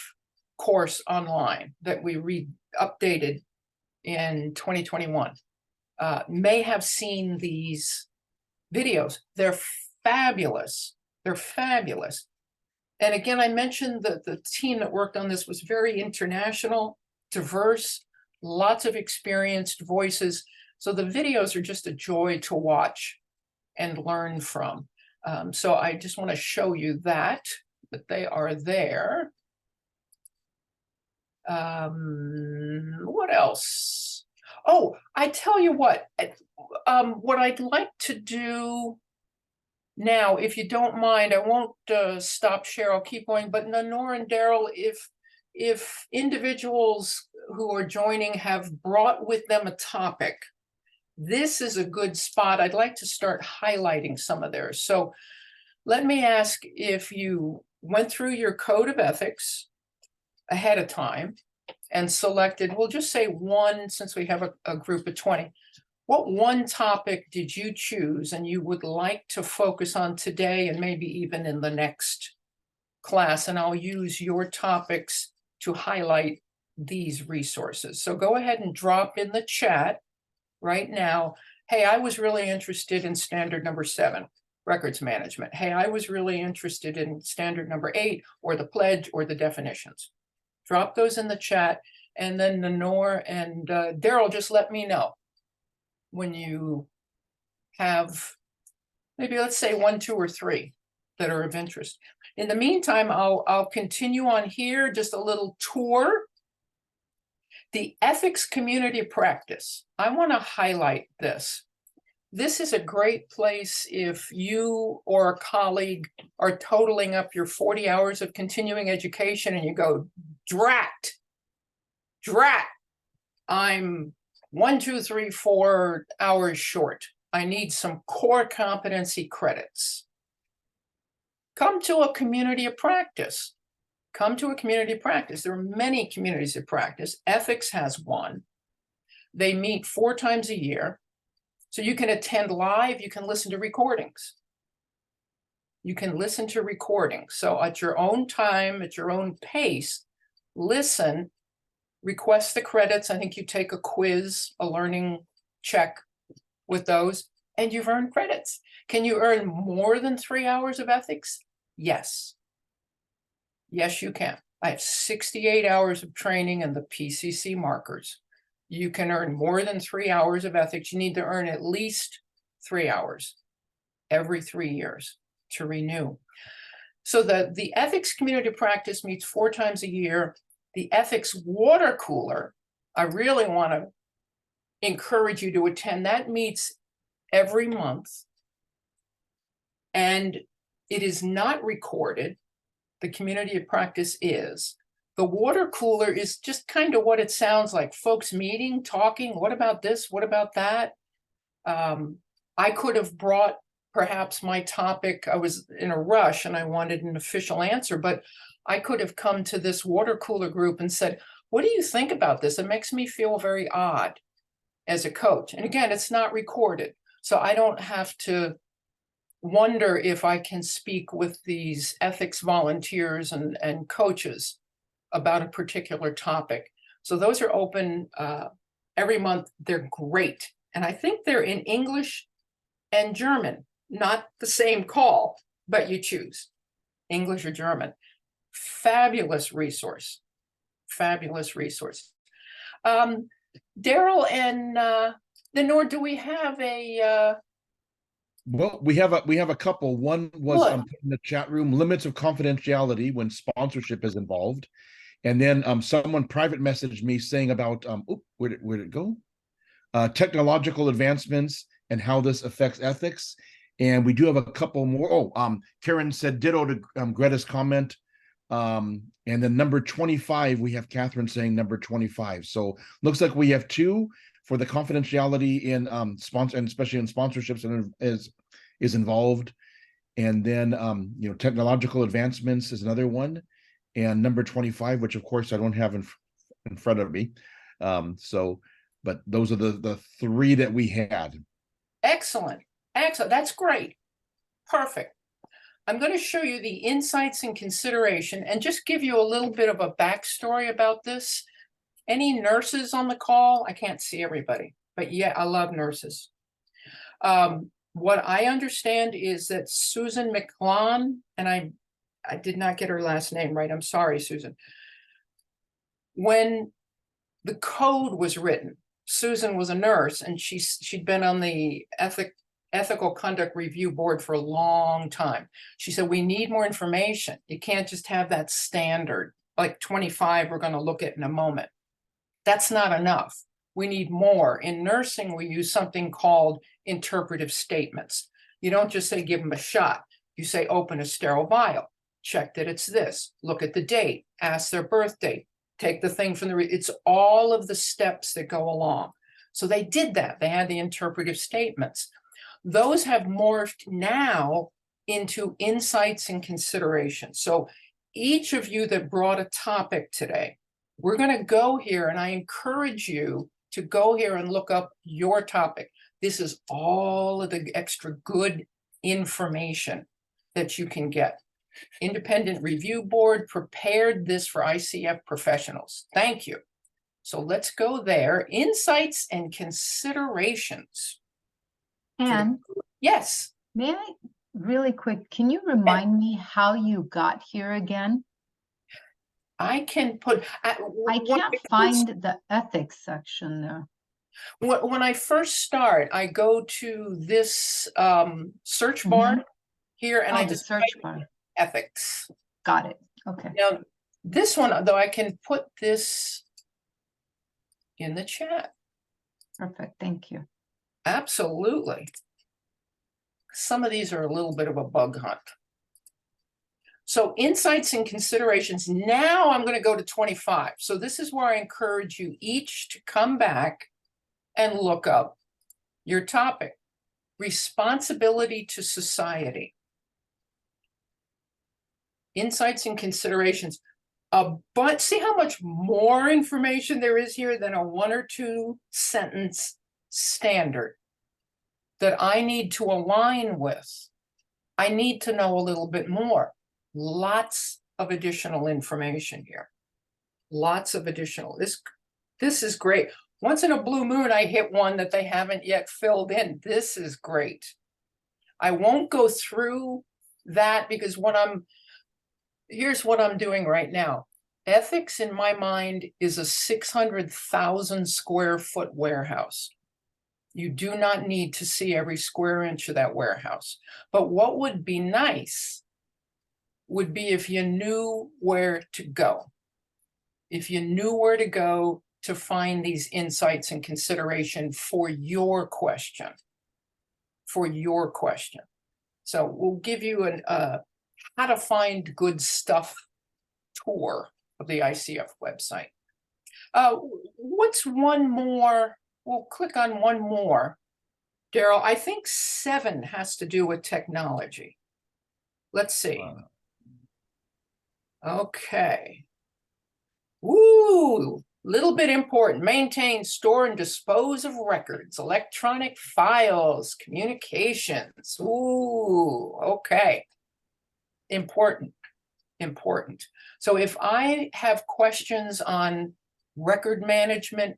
S2: course online that we updated in 2021 may have seen these videos. They're fabulous. They're fabulous. And again, I mentioned that the team that worked on this was very international, diverse, lots of experienced voices. So the videos are just a joy to watch and learn from. So I just want to show you that they are there. What else? Oh, I tell you what I'd like to do now, if you don't mind, I won't stop share, I'll keep going, but Nanor and Daryl, if individuals who are joining have brought with them a topic, this is a good spot. I'd like to start highlighting some of theirs. So let me ask, if you went through your code of ethics ahead of time and selected, we'll just say one, since we have a group of 20, what one topic did you choose and you would like to focus on today and maybe even in the next class? And I'll use your topics to highlight these resources. So go ahead and drop in the chat right now. Hey, I was really interested in standard number 7, records management. Hey, I was really interested in standard number 8, or the pledge, or the definitions. Drop those in the chat, and then Nanor and Daryl, just let me know when you have maybe, let's say, 1, 2, or 3 that are of interest. In the meantime, I'll continue on here, just a little tour. The ethics community practice. I want to highlight this. This is a great place if you or a colleague are totaling up your 40 hours of continuing education and you go, drat, I'm 1, 2, 3, 4 hours short. I need some core competency credits. Come to a community of practice. Come to a community of practice. There are many communities of practice. Ethics has one. They meet 4 times a year. So you can attend live, you can listen to recordings. You can listen to recordings. So at your own time, at your own pace, listen, request the credits. I think you take a quiz, a learning check with those, and you've earned credits. Can you earn more than 3 hours of ethics? Yes. Yes, you can. I have 68 hours of training in the PCC markers. You can earn more than 3 hours of ethics. You need to earn at least 3 hours every 3 years to renew. So the ethics community practice meets 4 times a year. The ethics water cooler, I really want to encourage you to attend. That meets every month. And it is not recorded. The community of practice is. The water cooler is just kind of what it sounds like. Folks meeting, talking, what about this? What about that? I could have brought perhaps my topic. I was in a rush and I wanted an official answer, but I could have come to this water cooler group and said, what do you think about this? It makes me feel very odd as a coach. And again, it's not recorded. So I don't have to wonder if I can speak with these ethics volunteers and coaches about a particular topic. So those are open every month. They're great. And I think they're in English and German, not the same call, but you choose English or German. Fabulous resource. Fabulous resource. Daryl and Lenore, do we have a
S1: Well, we have a couple. One was
S2: Good.
S1: put in the chat room, limits of confidentiality when sponsorship is involved. And then someone private messaged me saying about where'd it go? Technological advancements and how this affects ethics. And we do have a couple more. Karen said ditto to Greta's comment. And then number 25, we have Catherine saying number 25. So looks like we have two for the confidentiality in sponsor, and especially in sponsorships, and is involved. And then technological advancements is another one, and number 25, which of course I don't have in front of me. But those are the three that we had.
S2: Excellent. That's great. Perfect. I'm going to show you the insights and consideration and just give you a little bit of a backstory about this. Any nurses on the call? I can't see everybody, but yeah, I love nurses. What I understand is that Susan McClon, and I did not get her last name right. I'm sorry, Susan. When the code was written, Susan was a nurse, and she'd been on the Ethical Conduct Review Board for a long time. She said, we need more information. You can't just have that standard, like 25 we're going to look at in a moment. That's not enough. We need more. In nursing, we use something called interpretive statements. You don't just say, give them a shot. You say, open a sterile vial, check that it's this, look at the date, ask their birth date, take the thing from it's all of the steps that go along. So they did that. They had the interpretive statements. Those have morphed now into insights and considerations. So each of you that brought a topic today, we're going to go here, and I encourage you to go here and look up your topic. This is all of the extra good information that you can get. Independent Review Board prepared this for ICF professionals. Thank you. So let's go there. Insights and considerations.
S3: And
S2: yes,
S3: may I really quick, can you remind me how you got here again?
S2: I can put.
S3: I can't find the ethics section there.
S2: When I first start, I go to this search bar here, and I just
S3: search bar.
S2: Ethics.
S3: Got it. Okay.
S2: Now, this one, though, I can put this in the chat.
S3: Perfect. Thank you.
S2: Absolutely. Some of these are a little bit of a bug hunt. So insights and considerations. Now I'm going to go to 25. So this is where I encourage you each to come back and look up your topic. Responsibility to society. Insights and considerations. But see how much more information there is here than a 1 or 2 sentence standard that I need to align with. I need to know a little bit more. Lots of additional information here. Lots of additional. This is great. Once in a blue moon, I hit one that they haven't yet filled in. This is great. I won't go through that because here's what I'm doing right now. Ethics, in my mind, is a 600,000 square foot warehouse. You do not need to see every square inch of that warehouse. But what would be nice would be if you knew where to go. If you knew where to go to find these insights and consideration for your question. For your question. So we'll give you a how to find good stuff tour of the ICF website. What's one more? We'll click on one more. Daryl, I think 7 has to do with technology. Let's see. Okay. Ooh, little bit important. Maintain, store, and dispose of records, electronic files, communications. Ooh, okay. Important. So if I have questions on record management,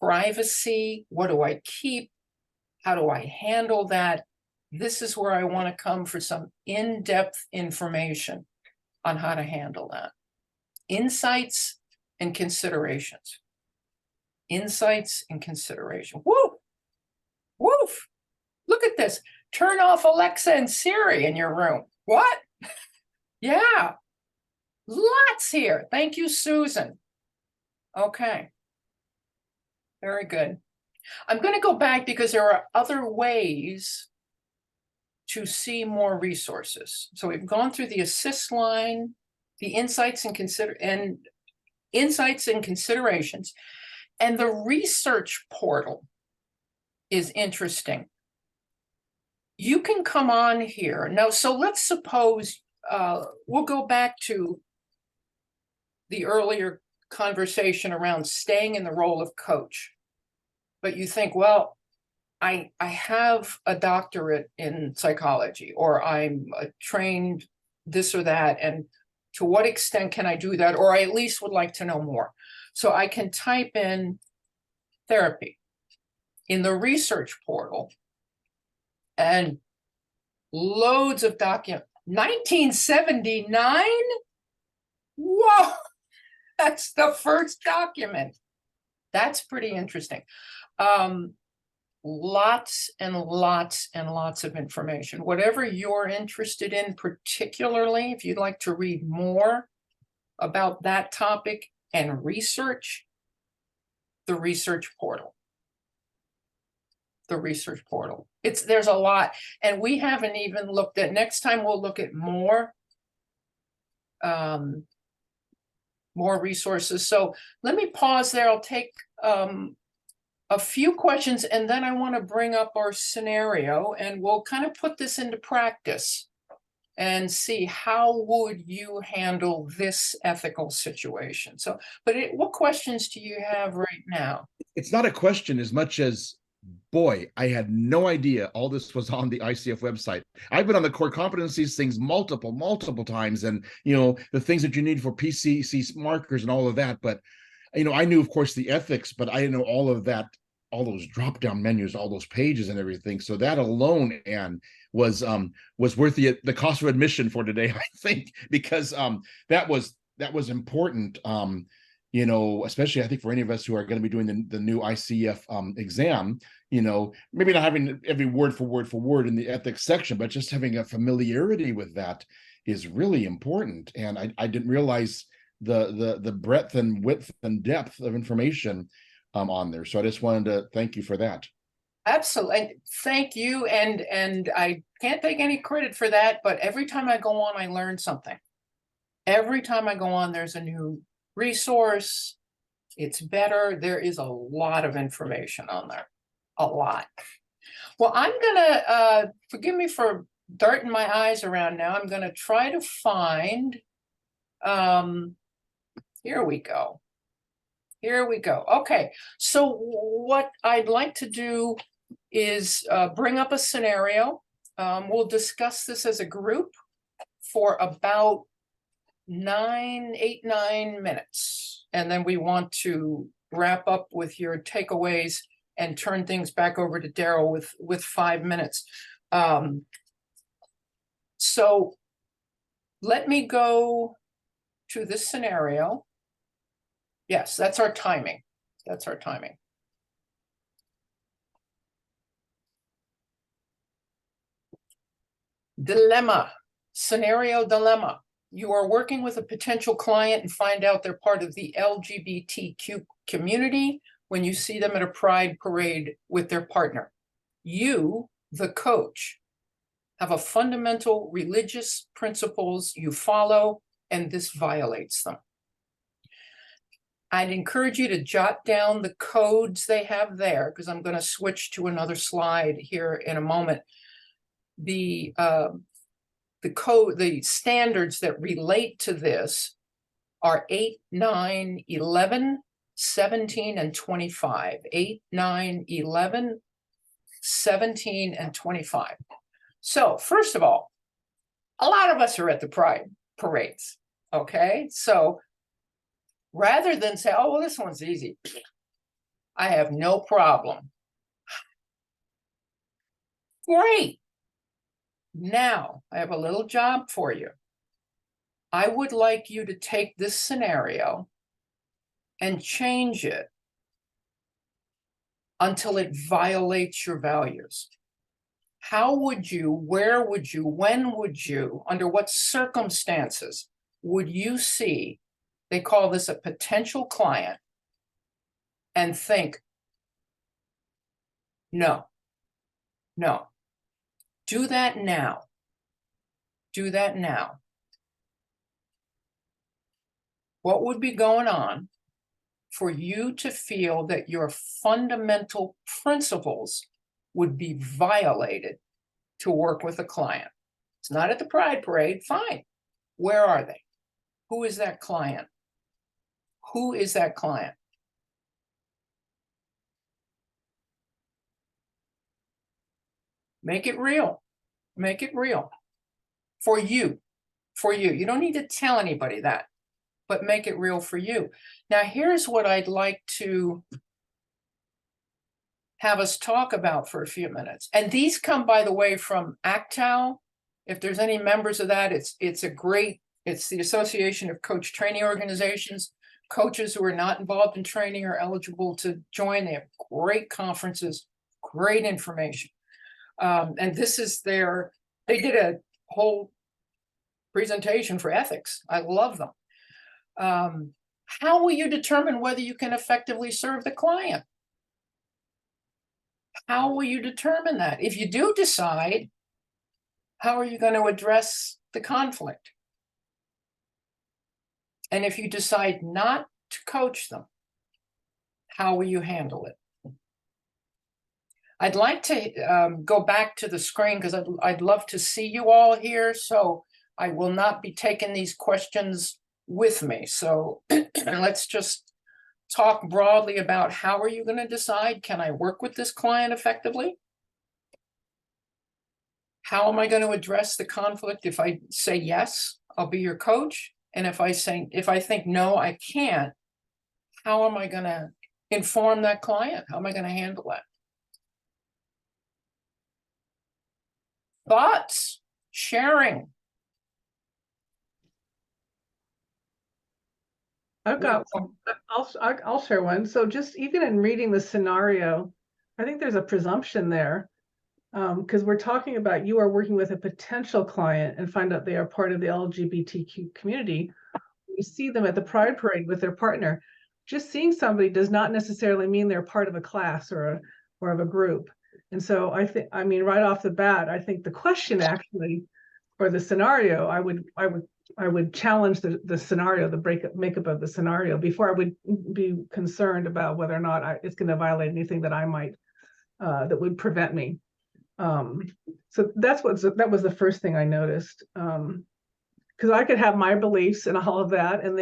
S2: privacy, what do I keep? How do I handle that? This is where I want to come for some in-depth information on how to handle that. Insights and considerations. Insights and consideration. Woo! Woof! Look at this. Turn off Alexa and Siri in your room. What? Yeah. Lots here. Thank you, Susan. Okay. Very good. I'm going to go back because there are other ways to see more resources. So we've gone through the assist line, the insights and considerations, and the research portal is interesting. You can come on here. Now, so let's suppose we'll go back to the earlier conversation around staying in the role of coach. But you think, well, I have a doctorate in psychology, or I'm trained this or that, and to what extent can I do that? Or I at least would like to know more. So I can type in therapy in the research portal, and loads of documents. 1979? Whoa, that's the first document. That's pretty interesting. Lots and lots and lots of information. Whatever you're interested in, particularly if you'd like to read more about that topic and research, the research portal. The research portal. There's a lot, and we haven't even looked at. Next time we'll look at more resources. So let me pause there. I'll take a few questions, and then I want to bring up our scenario, and we'll kind of put this into practice and see how would you handle this ethical situation. So, but what questions do you have right now?
S1: It's not a question as much as, boy, I had no idea all this was on the ICF website. I've been on the core competencies things multiple times, and the things that you need for PCC markers and all of that. But I knew, of course, the ethics, but I didn't know all of that, all those drop-down menus, all those pages and everything. So that alone, Anne, was worth the cost of admission for today, I think, because that was important. Especially I think for any of us who are going to be doing the new ICF exam, maybe not having every word for word in the ethics section, but just having a familiarity with that is really important. And I didn't realize the breadth and width and depth of information on there. So I just wanted to thank you for that.
S2: Absolutely. Thank you. And I can't take any credit for that, but every time I go on, I learn something. Every time I go on, there's a new resource. It's better. There is a lot of information on there. A lot. Well, I'm gonna forgive me for darting my eyes around now. I'm gonna try to find here we go. Okay, so what I'd like to do is bring up a scenario. We'll discuss this as a group for about 8, 9 minutes. And then we want to wrap up with your takeaways and turn things back over to Daryl with 5 minutes. So let me go to this scenario. Yes, that's our timing. Dilemma, scenario dilemma. You are working with a potential client and find out they're part of the LGBTQ community when you see them at a pride parade with their partner. You, the coach, have a fundamental religious principles you follow, and this violates them. I'd encourage you to jot down the codes they have there, because I'm going to switch to another slide here in a moment. The standards that relate to this are 8, 9, 11, 17, and 25. 8, 9, 11, 17, and 25. So first of all, a lot of us are at the pride parades, okay? So rather than say, oh, well, this one's easy, I have no problem. Great. Now, I have a little job for you. I would like you to take this scenario and change it until it violates your values? How would you, where would you, when would you, under what circumstances would you see, they call this a potential client, and think, no, no, do that now. Do that now. What would be going on for you to feel that your fundamental principles would be violated to work with a client? It's not at the Pride Parade, fine. Where are they? Who is that client? Who is that client? Make it real. Make it real. For you. For you. You don't need to tell anybody that, but make it real for you. Now, here's what I'd like to have us talk about for a few minutes. And these come, by the way, from ACTAL. If there's any members of that, it's the Association of Coach Training Organizations. Coaches who are not involved in training are eligible to join. They have great conferences, great information. And this is they did a whole presentation for ethics. I love them. How will you determine whether you can effectively serve the client? How will you determine that? If you do decide, how are you going to address the conflict? And if you decide not to coach them, how will you handle it? I'd like to go back to the screen because I'd love to see you all here. So I will not be taking these questions with me. So let's just talk broadly about how are you going to decide, can I work with this client effectively? How am I going to address the conflict? If I say yes, I'll be your coach. And if I think no, I can't, how am I going to inform that client? How am I going to handle that? Thoughts, sharing.
S7: I've got one. I'll share one. So just even in reading the scenario, I think there's a presumption there, because we're talking about you are working with a potential client and find out they are part of the LGBTQ community. You see them at the Pride Parade with their partner. Just seeing somebody does not necessarily mean they're part of a class or of a group. And so I mean, right off the bat, I think the question actually, or the scenario, I would challenge the scenario, the makeup of the scenario before I would be concerned about whether or not it's going to violate anything that I might, that would prevent me. So that was the first thing I noticed. Because I could have my beliefs and all of that, and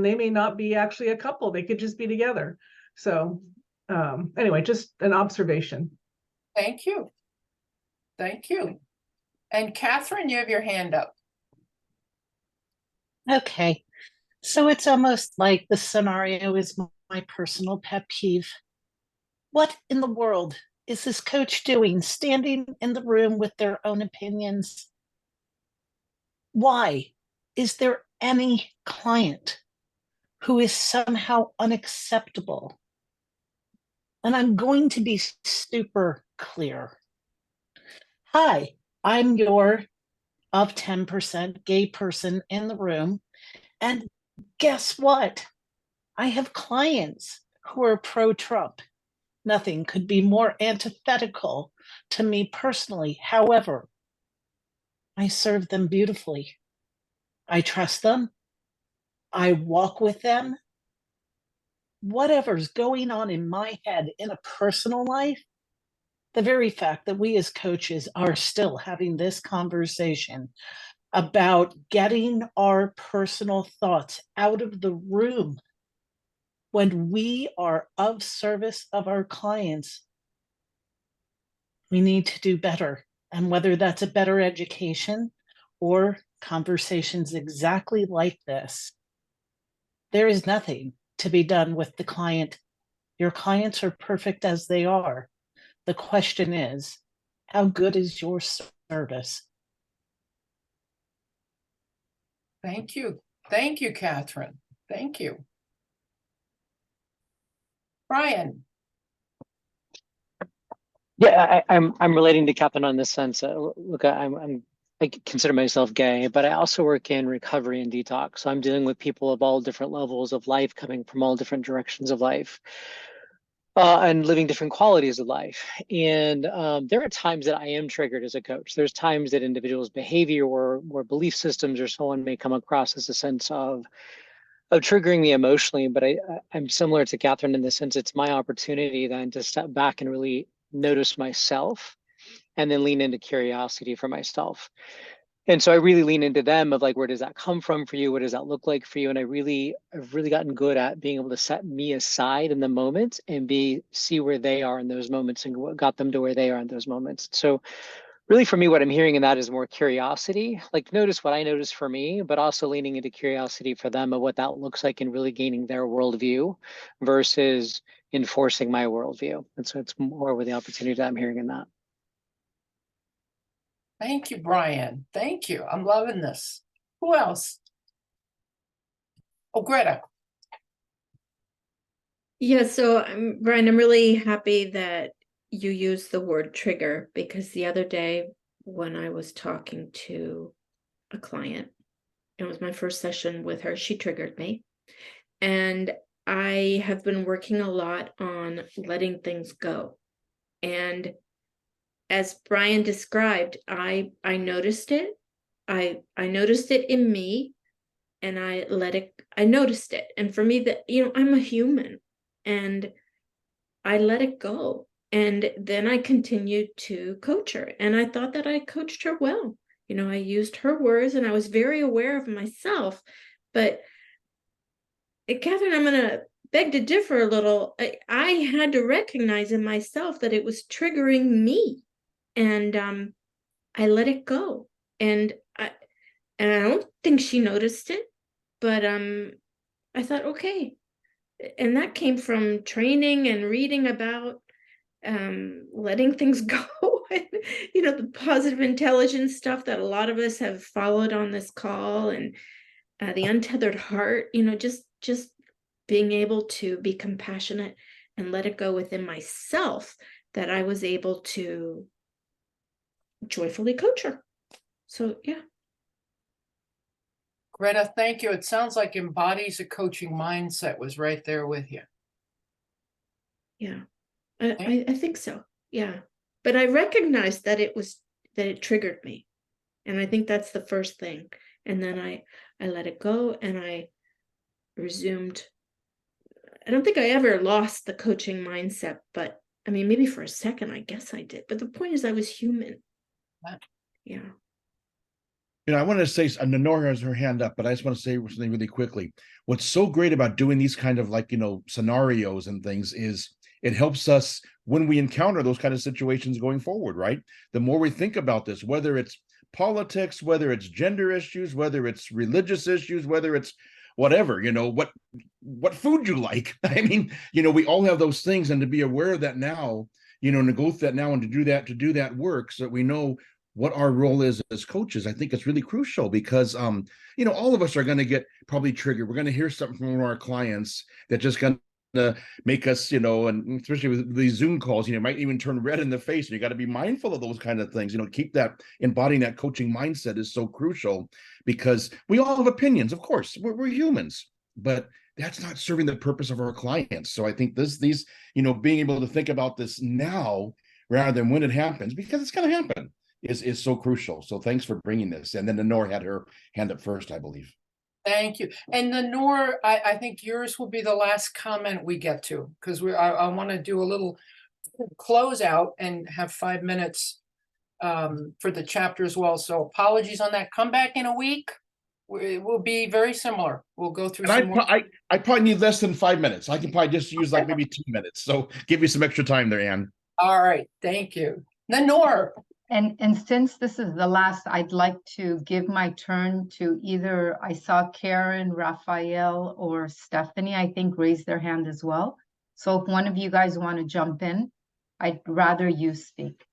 S7: they may not be actually a couple. They could just be together. So anyway, just an observation.
S2: Thank you. Thank you. And Catherine, you have your hand up.
S11: Okay, so it's almost like the scenario is my personal pet peeve. What in the world is this coach doing, standing in the room with their own opinions? Why is there any client who is somehow unacceptable? And I'm going to be super clear. Hi, I'm your of 10% gay person in the room. And guess what? I have clients who are pro-Trump. Nothing could be more antithetical to me personally. However, I serve them beautifully. I trust them. I walk with them. Whatever's going on in my head in a personal life, the very fact that we as coaches are still having this conversation about getting our personal thoughts out of the room when we are of service of our clients, we need to do better. And whether that's a better education or conversations exactly like this, there is nothing to be done with the client. Your clients are perfect as they are. The question is, how good is your service?
S2: Thank you. Thank you, Catherine. Thank you. Brian.
S9: Yeah, I'm relating to Catherine on this sense. Look, I consider myself gay, but I also work in recovery and detox. So I'm dealing with people of all different levels of life, coming from all different directions of life, and living different qualities of life. And there are times that I am triggered as a coach. There's times that individuals' behavior or belief systems or so on may come across as a sense of triggering me emotionally. But I'm similar to Catherine in the sense it's my opportunity then to step back and really notice myself and then lean into curiosity for myself. And so I really lean into them of like, where does that come from for you? What does that look like for you? And I've really gotten good at being able to set me aside in the moment and see where they are in those moments and what got them to where they are in those moments. So really for me, what I'm hearing in that is more curiosity, like notice what I notice for me, but also leaning into curiosity for them of what that looks like and really gaining their worldview versus enforcing my worldview. And so it's more with the opportunity that I'm hearing in that.
S2: Thank you, Brian. Thank you. I'm loving this. Who else? Oh, Greta.
S4: Yeah, so Brian, I'm really happy that you used the word trigger, because the other day when I was talking to a client, it was my first session with her, she triggered me. And I have been working a lot on letting things go. And as Brian described, I noticed it. I noticed it in me, and I noticed it. And for me, that, I'm a human, and I let it go. And then I continued to coach her, and I thought that I coached her well. I used her words, and I was very aware of myself. But Catherine, I'm going to beg to differ a little. I had to recognize in myself that it was triggering me, and I let it go. And I don't think she noticed it, but I thought, okay. And that came from training and reading about letting things go. And, the positive intelligence stuff that a lot of us have followed on this call, and the untethered heart, just being able to be compassionate and let it go within myself, that I was able to joyfully coach her. So, yeah.
S2: Greta, thank you. It sounds like embodies a coaching mindset was right there with you.
S4: Yeah, I think so. Yeah. But I recognized that it triggered me. And I think that's the first thing. And then I let it go, and I resumed. I don't think I ever lost the coaching mindset, but I mean, maybe for a second, I guess I did. But the point is, I was human. Yeah.
S1: I want to say, Nora has her hand up, but I just want to say something really quickly. What's so great about doing these kind of scenarios and things is it helps us when we encounter those kind of situations going forward, right? The more we think about this, whether it's politics, whether it's gender issues, whether it's religious issues, whether it's whatever, what food you like. I mean, we all have those things, and to be aware of that now, and to go through that now and to do that work so that we know what our role is as coaches. I think it's really crucial because, all of us are going to get probably triggered. We're going to hear something from one of our clients that just going to make us, and especially with these Zoom calls, might even turn red in the face. And you got to be mindful of those kind of things. Keep that, embodying that coaching mindset is so crucial, because we all have opinions. Of course, we're humans, but that's not serving the purpose of our clients. So I think these, being able to think about this now rather than when it happens, because it's going to happen, is so crucial. So thanks for bringing this. And then Nora had her hand up first, I believe.
S2: Thank you. And Nora, I think yours will be the last comment we get to, because I want to do a little closeout and have 5 minutes for the chapter as well. So apologies on that. Come back in a week. It will be very similar. We'll go through some more.
S1: I probably need less than 5 minutes. I can probably just use maybe 2 minutes. So give you some extra time there, Anne.
S2: All right. Thank you. Nora.
S3: And since this is the last, I'd like to give my turn to either, I saw Karen, Raphael, or Stephanie, I think, raise their hand as well. So if one of you guys want to jump in, I'd rather you speak.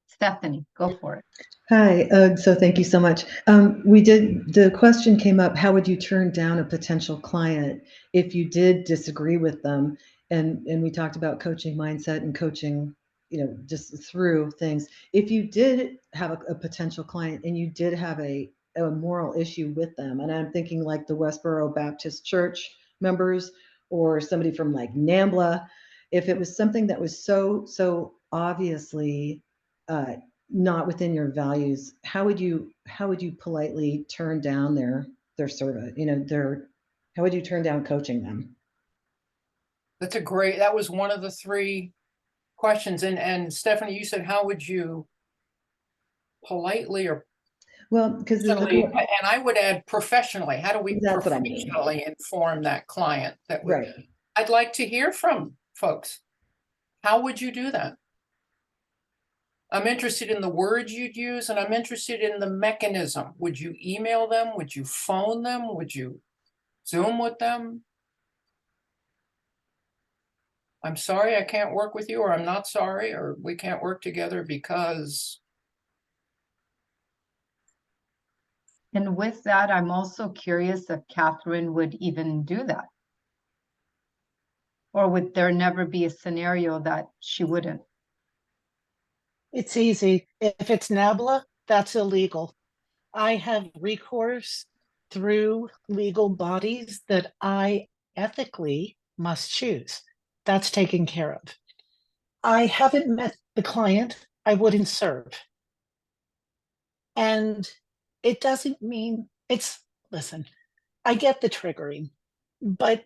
S3: Stephanie, go for it.
S12: Hi, so thank you so much. The question came up, how would you turn down a potential client if you did disagree with them? and we talked about coaching mindset and coaching, just through things. If you did have a potential client and you did have a moral issue with them, and I'm thinking like the Westboro Baptist Church members or somebody from like NAMBLA, if it was something that was so obviously not within your values, how would you politely turn down their service? How would you turn down coaching them?
S2: That was one of the 3 questions. And Stephanie, you said, how would you politely or
S12: Well, because
S2: and I would add professionally, how do we
S12: That's what I mean.
S2: professionally inform that client that we,
S12: right.
S2: I'd like to hear from folks. How would you do that? I'm interested in the words you'd use, and I'm interested in the mechanism. Would you email them? Would you phone them? Would you Zoom with them? I'm sorry I can't work with you, or I'm not sorry, or we can't work together because.
S3: And with that, I'm also curious if Catherine would even do that. Or would there never be a scenario that she wouldn't?
S11: It's easy. If it's NABLA, that's illegal. I have recourse through legal bodies that I ethically must choose. That's taken care of. I haven't met the client I wouldn't serve. And it doesn't mean listen, I get the triggering, but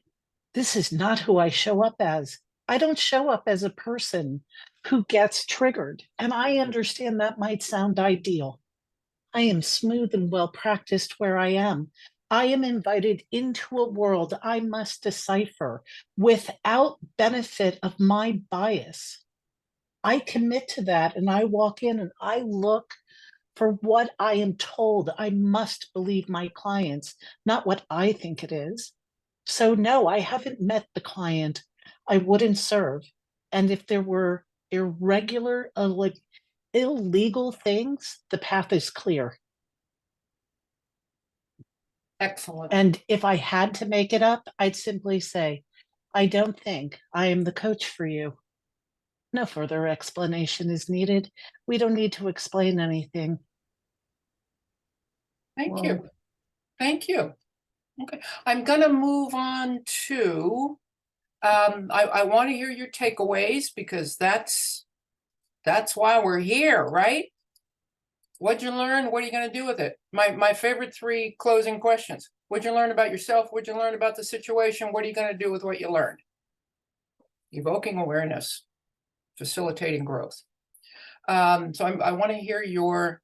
S11: this is not who I show up as. I don't show up as a person who gets triggered. And I understand that might sound ideal. I am smooth and well practiced where I am. I am invited into a world I must decipher without benefit of my bias. I commit to that and I walk in and I look for what I am told. I must believe my clients, not what I think it is. So no, I haven't met the client I wouldn't serve. And if there were irregular, like illegal things, the path is clear.
S2: Excellent.
S11: And if I had to make it up, I'd simply say, I don't think I am the coach for you. No further explanation is needed. We don't need to explain anything.
S2: Thank you. Thank you. Okay, I'm gonna move on to, I want to hear your takeaways because that's why we're here, right? What'd you learn? What are you gonna do with it? My favorite 3 closing questions. What'd you learn about yourself? What'd you learn about the situation? What are you gonna do with what you learned? Evoking awareness, facilitating growth. So I want to hear your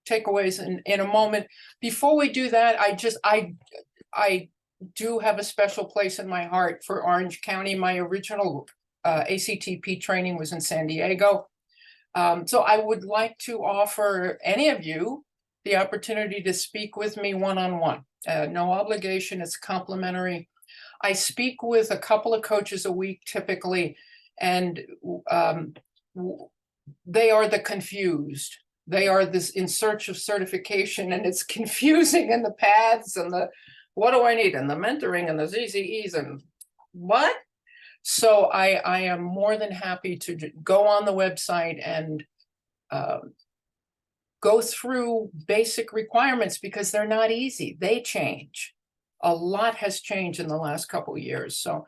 S2: takeaways in a moment. Before we do that, I do have a special place in my heart for Orange County. My original ACTP training was in San Diego. So I would like to offer any of you the opportunity to speak with me one-on-one. No obligation, it's complimentary. I speak with a couple of coaches a week typically, and they are the confused. They are this in search of certification, and it's confusing, and the paths and the what do I need and the mentoring and the ZZEs and what? So I am more than happy to go on the website and go through basic requirements because they're not easy. They change. A lot has changed in the last couple of years. So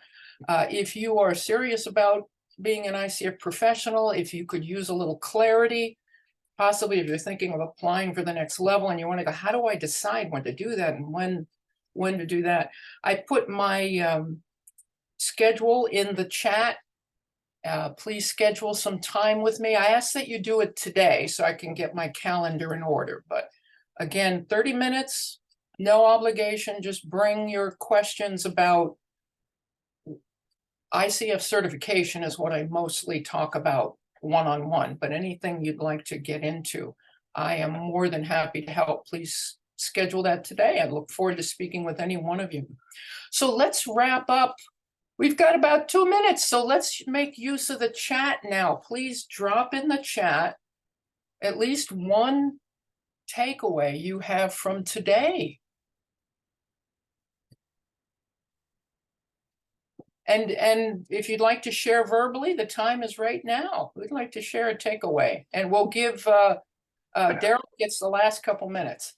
S2: if you are serious about being an ICF professional, if you could use a little clarity, possibly if you're thinking of applying for the next level and you want to go, how do I decide when to do that and when to do that? I put my schedule in the chat. Please schedule some time with me. I ask that you do it today so I can get my calendar in order. But again, 30 minutes, no obligation. Just bring your questions about ICF certification is what I mostly talk about one-on-one, but anything you'd like to get into, I am more than happy to help. Please schedule that today. I look forward to speaking with any one of you. So let's wrap up. We've got about 2 minutes, so let's make use of the chat now. Please drop in the chat at least one takeaway you have from today. And if you'd like to share verbally, the time is right now. We'd like to share a takeaway, and we'll give Daryl gets the last couple minutes.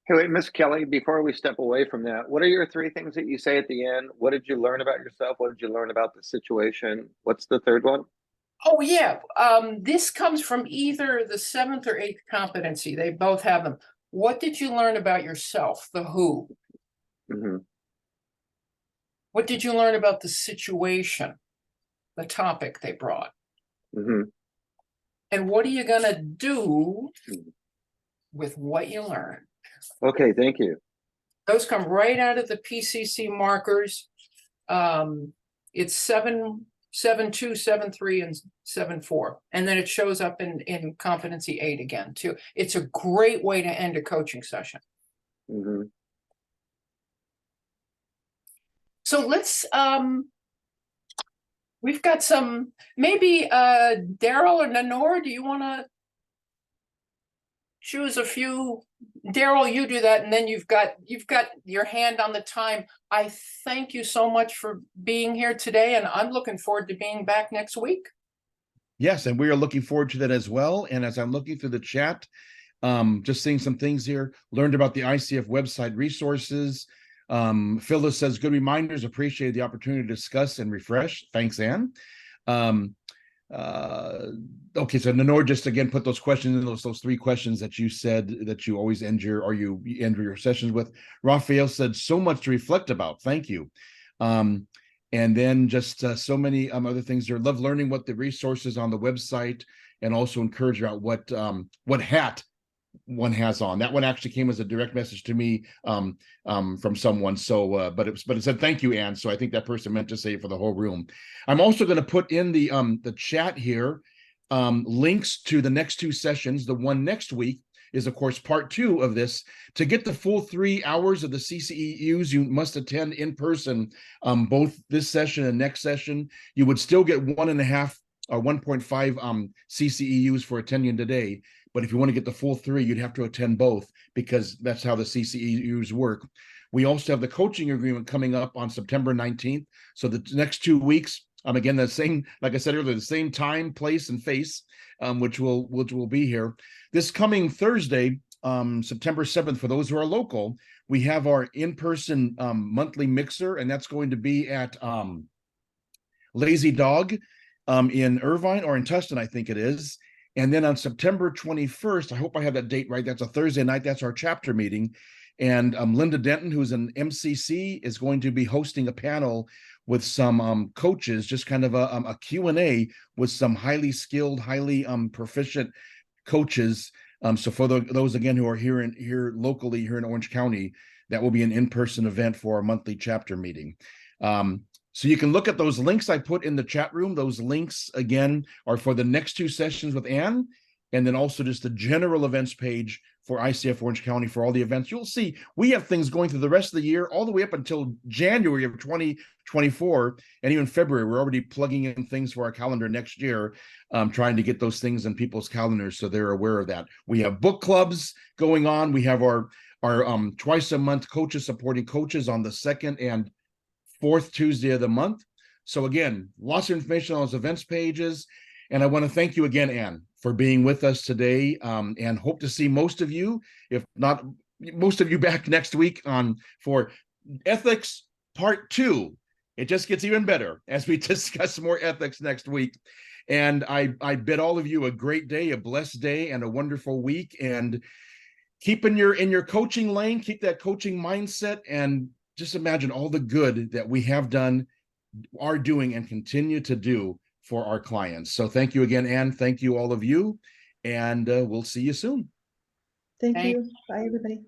S13: Hey, wait, Miss Kelly, before we step away from that, what are your 3 things that you say at the end? What did you learn about yourself? What did you learn about the situation? What's the third one?
S2: Oh, yeah. This comes from either the 7th or 8th competency. They both have them. What did you learn about yourself? The who.
S13: Mm-hmm.
S2: What did you learn about the situation? The topic they brought.
S13: Mm-hmm.
S2: And what are you going to do with what you learned?
S13: Okay, thank you.
S2: Those come right out of the PCC markers. It's 7.2, 7.3, and 7.4. And then it shows up in competency 8 again, too. It's a great way to end a coaching session.
S13: Mm-hmm.
S2: So let's, we've got some, maybe Daryl or Nanor, do you want to choose a few? Daryl, you do that, and then you've got your hand on the time. I thank you so much for being here today, and I'm looking forward to being back next week.
S1: Yes, and we are looking forward to that as well. And as I'm looking through the chat, just seeing some things here, learned about the ICF website resources. Phyllis says, good reminders, appreciate the opportunity to discuss and refresh. Thanks, Ann. Okay, so Nanor just again put those questions in, those 3 questions that you said that you always end your sessions with. Raphael said, so much to reflect about. Thank you. And then just so many other things there. Love learning what the resources on the website, and also encourage about what hat one has on. That one actually came as a direct message to me from someone. So, but it said thank you, Anne. So I think that person meant to say it for the whole room. I'm also going to put in the chat here links to the next 2 sessions. The one next week is, of course, part 2 of this. To get the full 3 hours of the CCEUs, you must attend in person, both this session and next session. You would still get 1.5 or 1.5 CCEUs for attending today. But if you want to get the full 3, you'd have to attend both, because that's how the CCEUs work. We also have the coaching agreement coming up on September 19th. So the next 2 weeks, again, the same, like I said earlier, the same time, place, and face, which will be here. This coming Thursday, September 7th, for those who are local, we have our in-person monthly mixer, and that's going to be at Lazy Dog in Irvine, or in Tustin, I think it is. And then on September 21st, I hope I have that date right, that's a Thursday night, that's our chapter meeting. And Linda Denton, who's an MCC, is going to be hosting a panel with some coaches, just kind of a Q&A with some highly skilled, highly proficient coaches. So for those, again, who are here locally, here in Orange County, that will be an in-person event for our monthly chapter meeting. So you can look at those links I put in the chat room. Those links, again, are for the next 2 sessions with Ann, and then also just the general events page for ICF Orange County for all the events. You'll see we have things going through the rest of the year, all the way up until January of 2024, and even February. We're already plugging in things for our calendar next year, trying to get those things in people's calendars so they're aware of that. We have book clubs going on. We have our twice a month coaches supporting coaches on the 2nd and 4th Tuesday of the month. So again, lots of information on those events pages. And I want to thank you again, Ann, for being with us today, and hope to see most of you, if not most of you, back next week for Ethics Part 2. It just gets even better as we discuss more ethics next week. And I bid all of you a great day, a blessed day, and a wonderful week. And keep in your coaching lane, keep that coaching mindset, and just imagine all the good that we have done, are doing, and continue to do for our clients. So thank you again, Ann. Thank you, all of you. And we'll see you soon.
S12: Thank you. Bye, everybody.